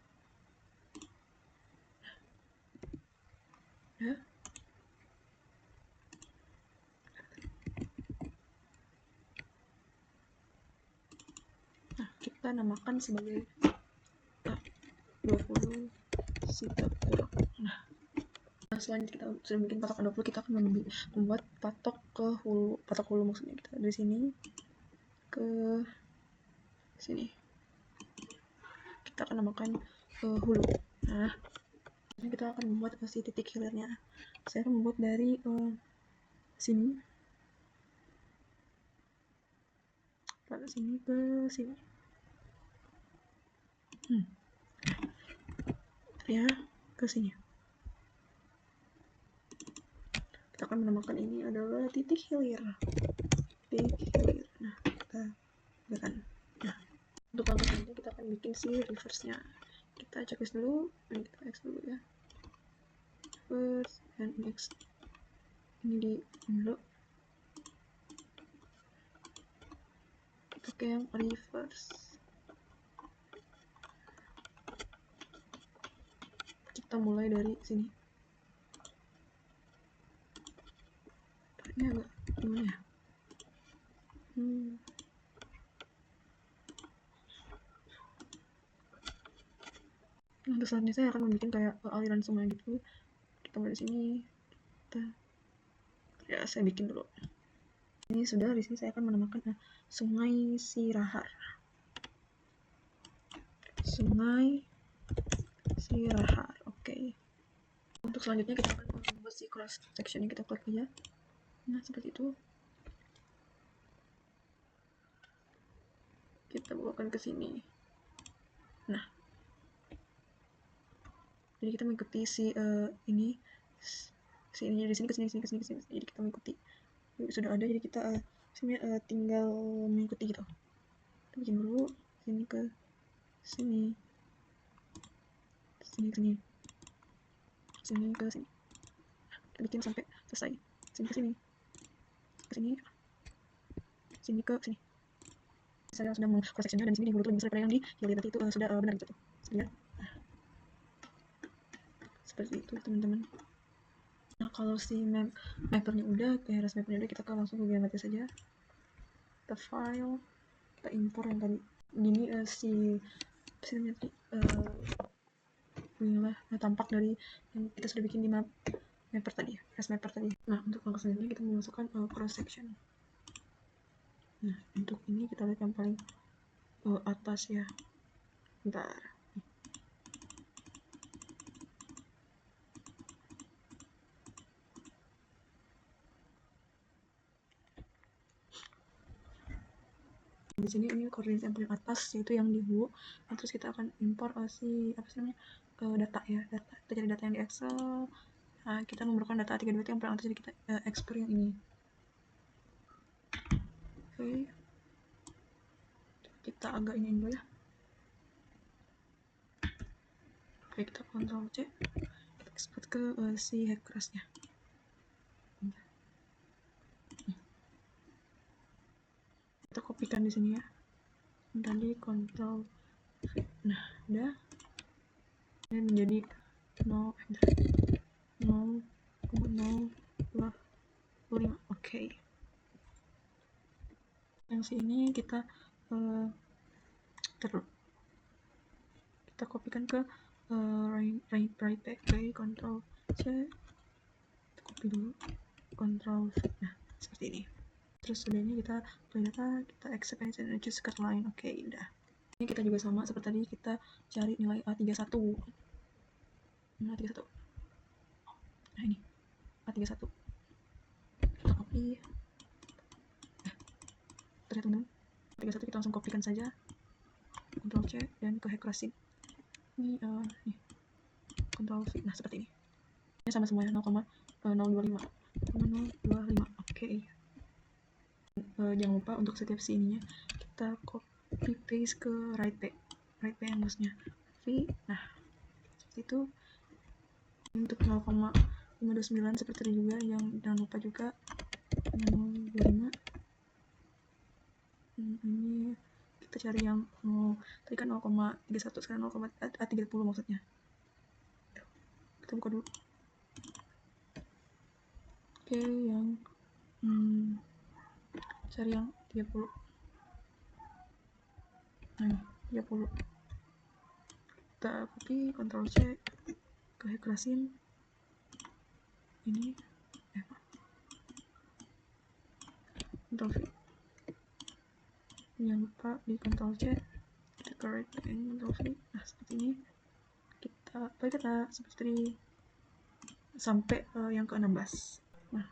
Ya. Nah, kita namakan sebagai A20 Singapura. Nah, selanjutnya kita sudah bikin patok A20, kita akan membuat patok ke hulu, patok hulu maksudnya kita dari sini ke sini. Kita akan namakan hulu. Nah, kita akan membuat si titik hilirnya. Saya akan membuat dari sini, pada sini ke sini. Ya, ke sini. Kita akan menamakan ini adalah titik hilir. Titik hilir. Nah, kita tekan. Nah, untuk langkah selanjutnya kita akan bikin si reverse-nya. Kita checklist dulu, dan kita X dulu ya. Reverse dan X. Ini di dulu. Kita pakai yang reverse. Kita mulai dari sini. Ini agak gimana ya? Untuk selanjutnya saya akan membuat kayak aliran sungai gitu. Kita mulai dari sini. Ya, saya bikin dulu. Ini sudah, di sini saya akan menamakan Sungai Sirahar. Sungai Sirahar. Oke. Untuk selanjutnya kita akan membuat si cross section ini, kita klik aja. Nah, seperti itu. Kita bawakan ke sini. Nah, jadi kita mengikuti si ini dari sini ke sini. Jadi kita mengikuti. Sudah ada, jadi kita tinggal mengikuti gitu. Kita bikin dulu sini ke sini. Sini ke sini. Kita bikin sampai selesai. Sini ke sini. Sini ke sini. Saya sudah cross sectionnya, dan sini di hulu tuh misalnya yang di hilir tadi itu sudah benar gitu tuh. Lihat. Seperti itu teman-teman. Nah, kalau si mappernya udah, keras mappernya udah, kita langsung ke Geometry saja. Kita file, kita import yang tadi. Ini si inilah tampak dari yang kita sudah bikin di mapper tadi, keras mapper tadi. Nah, untuk langkah selanjutnya kita memasukkan cross section. Nah, untuk ini kita lihat yang paling atas ya. Bentar. Di sini ini koordinat yang paling atas, yaitu yang di hulu. Nah, terus kita akan import data ya, kita cari data yang di Excel. Nah, kita memerlukan data 32 yang paling atas, jadi kita export yang ini. Oke. Kita agak ini dulu ya. Oke, kita Ctrl C, kita export ke si hackersnya. Kita kopikan di sini ya. Tadi Ctrl V. Nah, udah. Ini menjadi 0,05. Oke. Yang sini kita kita kopikan ke right back, Ctrl C, kita copy dulu, Ctrl V. Nah, seperti ini. Terus sudah ini kita play data, kita accept and choose cut line. Oke, udah. Ini kita juga sama seperti tadi, kita cari nilai A31. Nah, A31. Nah, ini A31. Kita copy. Terlihat teman-teman. A31 kita langsung kopikan saja. Ctrl C dan ke hackersin. Ini Ctrl V. Nah, seperti ini. sama semuanya 0,025. Oke. Jangan lupa untuk setiap ininya kita copy paste ke right P yang maksudnya V. Nah, itu untuk 0,529 seperti itu juga, yang jangan lupa juga 0,25. Ini kita cari yang tadi kan 0,31, sekarang 0,30 maksudnya. Kita buka dulu. Oke, yang cari yang 30. Nah, ini 30. Kita copy, Ctrl C, ke Hackrasin. Ini Ctrl V. Jangan lupa di Ctrl C, kita ke right ini Ctrl V. Nah, seperti ini. Kita seperti sampai yang ke-16. Nah,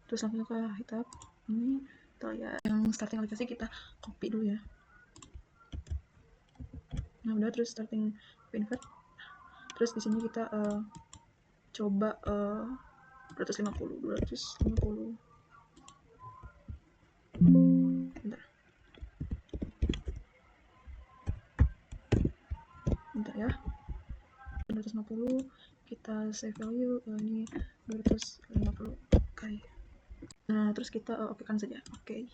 terus langsung ke hitap. Ini kita lihat yang starting aplikasi, kita copy dulu ya. Nah, udah, terus starting invert. Terus di sini kita coba 250. Bentar ya. 250, kita save value, ini 250. Oke. Nah, terus kita okekan saja. Oke.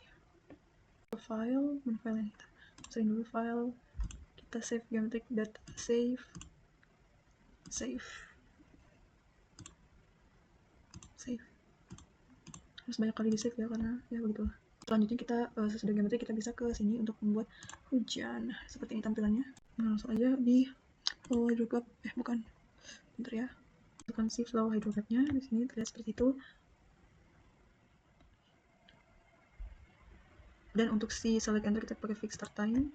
File, mana file ini? Kita sering dulu file, kita save geometric data, save. Harus banyak kali di save ya, karena ya begitulah. Selanjutnya kita sesudah geometri kita bisa ke sini untuk membuat hujan. Nah, seperti ini tampilannya. Nah, langsung aja di flow hydrograph, bukan, bentar ya, bukan si flow hydrographnya. Di sini terlihat seperti itu. Dan untuk si select enter kita pakai fix start time.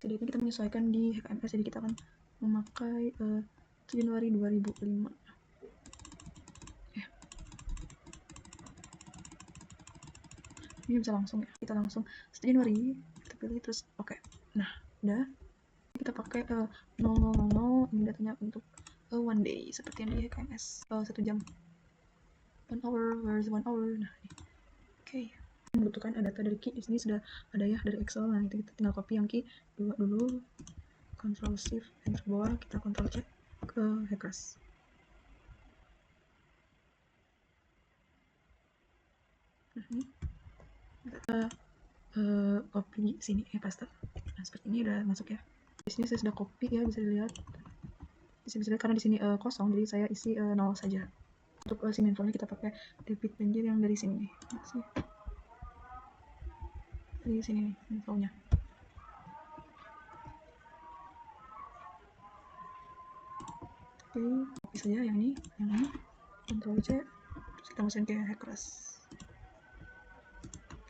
Jadi ini kita menyesuaikan di HKMS, jadi kita akan memakai Januari 2005. Ini bisa langsung ya, kita langsung Januari, kita pilih terus oke. Nah, udah, kita pakai 0000, ini datanya untuk 1 day seperti yang di HKMS, 1 jam, 1 hour, where's 1 hour. Nah, oke. Membutuhkan data dari key, di sini sudah ada ya dari Excel. Nah, itu kita tinggal copy yang key 2 dulu, Ctrl Shift enter ke bawah, kita Ctrl C ke Hackers. Nah, ini kita copy di sini, paste. Nah, seperti ini udah masuk ya. Di sini saya sudah copy ya, bisa dilihat. Bisa dilihat karena di sini kosong, jadi saya isi 0 saja. Untuk si main formnya kita pakai debit banjir yang dari sini nih. Di sini nih infonya. Oke, copy saja yang ini, Ctrl C, terus kita masukin ke Hackers.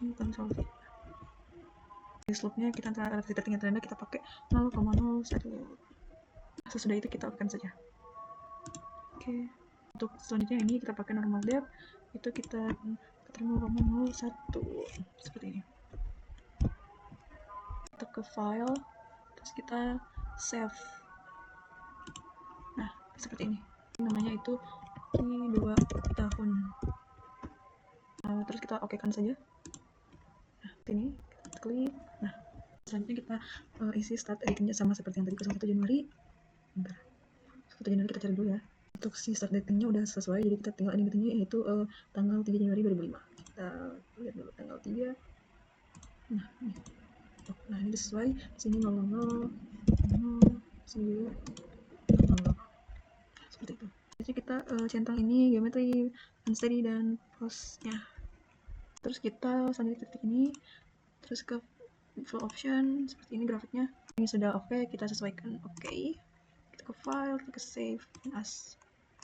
Ini Ctrl V. Di slope-nya kita antara setting terendah kita pakai 0,01. Sesudah itu kita okekan saja. Oke. Untuk selanjutnya ini kita pakai normal depth, itu kita 0,01 seperti ini. Kita ke file, terus kita save. Nah, seperti ini. Namanya itu ini 2 tahun. Terus kita okekan saja. Nah, ini kita klik. Nah, selanjutnya kita isi start datingnya sama seperti yang tadi, 1 Januari. Bentar. 1 Januari kita cari dulu ya. Untuk si start datingnya udah sesuai, jadi kita tinggal editingnya, yaitu tanggal 3 Januari 2005. Kita lihat dulu tanggal 3. Nah, ini. Nah, ini sesuai. Di sini 000, sini 000. Seperti itu. Jadi kita centang ini geometri, unsteady, dan pose-nya. Terus kita selanjutnya titik ini, terus ke flow option, seperti ini grafiknya. Ini sudah oke, kita sesuaikan oke. Kita ke file, kita ke save as.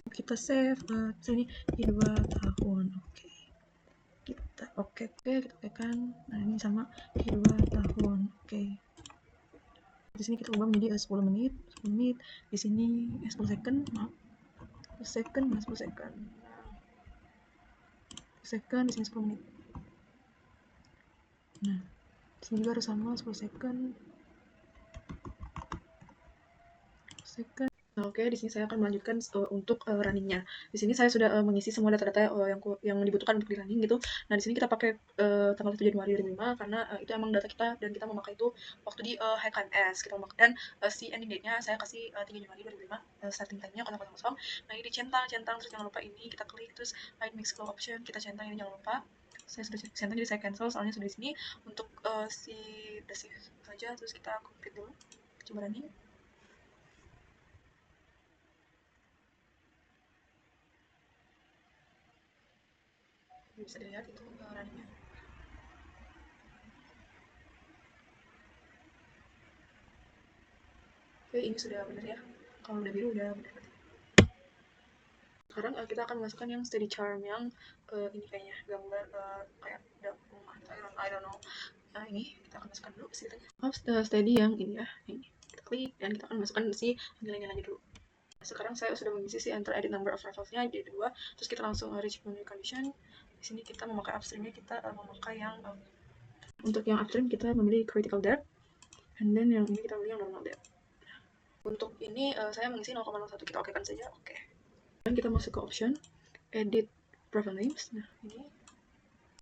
Kita save sini di 2 tahun. Oke. Kita kita okekan. Nah, ini sama di 2 tahun. Oke. Di sini kita ubah menjadi 10 menit. Di sini 10 second, maaf. 10 second, 10 second. Di sini 10 menit. Nah, di sini juga harus sama 10 second. Nah, oke, di sini saya akan melanjutkan untuk runningnya. Di sini saya sudah mengisi semua data-data yang dibutuhkan untuk di running gitu. Nah, di sini kita pakai tanggal 1 Januari 2005 karena itu emang data kita dan kita memakai itu waktu di HKMS kita memakai, dan si ending date-nya saya kasih 3 Januari 2005, starting time-nya 00.00. Nah, ini dicentang, terus jangan lupa ini kita klik, terus hide mix flow option kita centang, ini jangan lupa. Saya sudah centang jadi saya cancel soalnya sudah di sini untuk si basic saja, terus kita compute dulu, coba running. Bisa dilihat itu runningnya. Oke, ini sudah benar ya. Kalau udah biru udah benar. Sekarang kita akan masukkan yang steady charm yang ini kayaknya gambar kayak rumah atau I don't know. Nah, ini kita akan masukkan dulu ceritanya. Steady yang ini ya, ini kita klik dan kita akan masukkan si nilainya lagi dulu. Sekarang saya sudah mengisi si enter edit number of rifles-nya jadi 2, terus kita langsung reach boundary condition. Di sini kita memakai upstreamnya, kita memakai yang untuk yang upstream kita memilih critical depth, and then yang ini kita memilih yang normal depth. Untuk ini saya mengisi 0,01, kita okekan saja, oke. Dan kita masuk ke option edit profile names. Nah, ini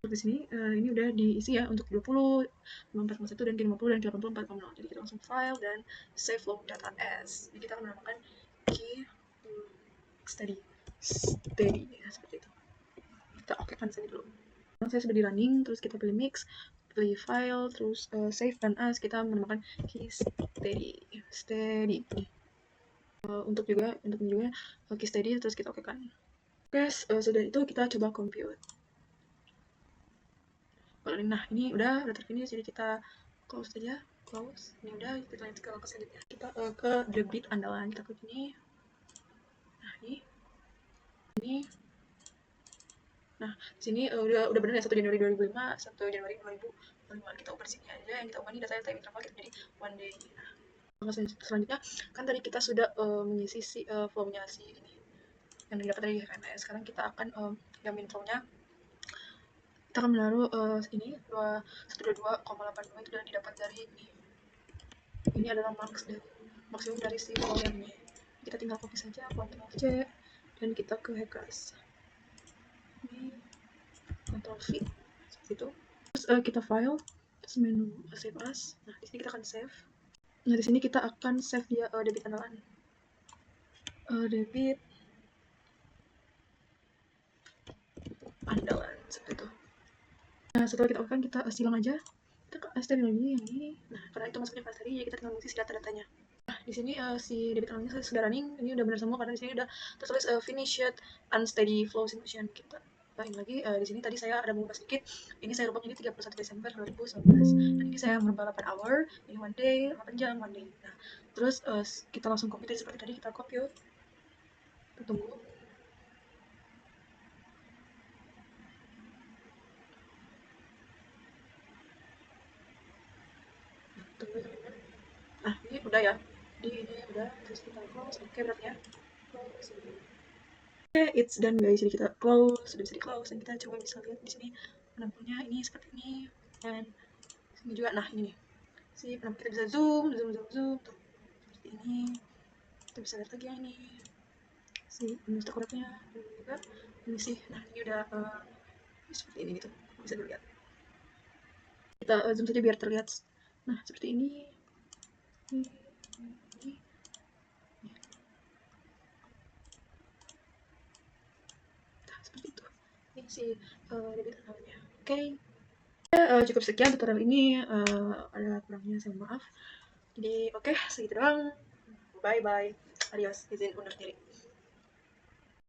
di sini ini udah diisi ya untuk 20, 54,1 dan 50 dan 84,0. Jadi kita langsung file dan save log data as. Jadi kita akan menambahkan key steady ya, seperti itu. Kita okekan saja dulu. Sekarang saya sudah di running, terus kita pilih mix, pilih file, terus save dan as, kita menambahkan key steady. Untuk ini juga key steady, terus kita okekan. Oke, sudah itu kita coba compute. Nah, ini udah terfinish, jadi kita close saja, close. Ini udah, kita lanjut ke selanjutnya. Kita ke debit andalan, kita klik ini. Nah, ini. Nah, sini udah benar ya, 1 Januari 2005, 1 Januari 2005. Kita ubah sini aja, yang kita ubah ini data time interval kita jadi one day. Nah, selanjutnya kan tadi kita sudah mengisi si flow-nya si ini yang didapat dari HMS. Sekarang kita akan yang min flow-nya kita akan menaruh ini 122,82 itu sudah didapat dari ini adalah maksimum dari si volume-nya. Kita tinggal copy saja, Ctrl C dan kita ke Hexas. Ini Ctrl V seperti itu. Terus kita file, terus menu save as. Nah, di sini kita akan save. Nah, di sini kita akan save via debit andalan. Debit andalan seperti itu. Nah, setelah kita okekan, kita silang aja. Kita ke STM lagi yang ini. Nah, karena itu masuknya file tadi, jadi kita tinggal mengisi data-datanya. Nah, di sini si debit andalannya sudah running. Ini udah benar semua karena di sini udah tertulis finished unsteady flow simulation. Kita lain lagi di sini tadi saya ada mengubah sedikit. Ini saya rubah jadi 31 Desember 2019. Dan ini saya merubah 8 hour, ini 1 day, 8 jam, 1 day. Nah, terus kita langsung copy seperti tadi, kita compute. Kita tunggu. Nah, ini udah ya. Ini udah, terus kita close. Oke, berarti ya. Close. Oke, it's done guys. Jadi kita close, sudah bisa di close dan kita coba bisa lihat di sini penampilnya ini seperti ini, dan sini juga. Nah, ini nih si penampil, kita bisa zoom tuh seperti ini. Kita bisa lihat lagi yang ini si menu kodenya juga ini sih. Nah, ini udah seperti ini gitu, bisa dilihat. Kita zoom saja biar terlihat. Nah, seperti ini. Nah, seperti itu. Ini si debit analnya. Oke. Cukup sekian tutorial ini, ada kurangnya saya maaf. Jadi oke, segitu doang. Bye bye. Adios, izin undur diri.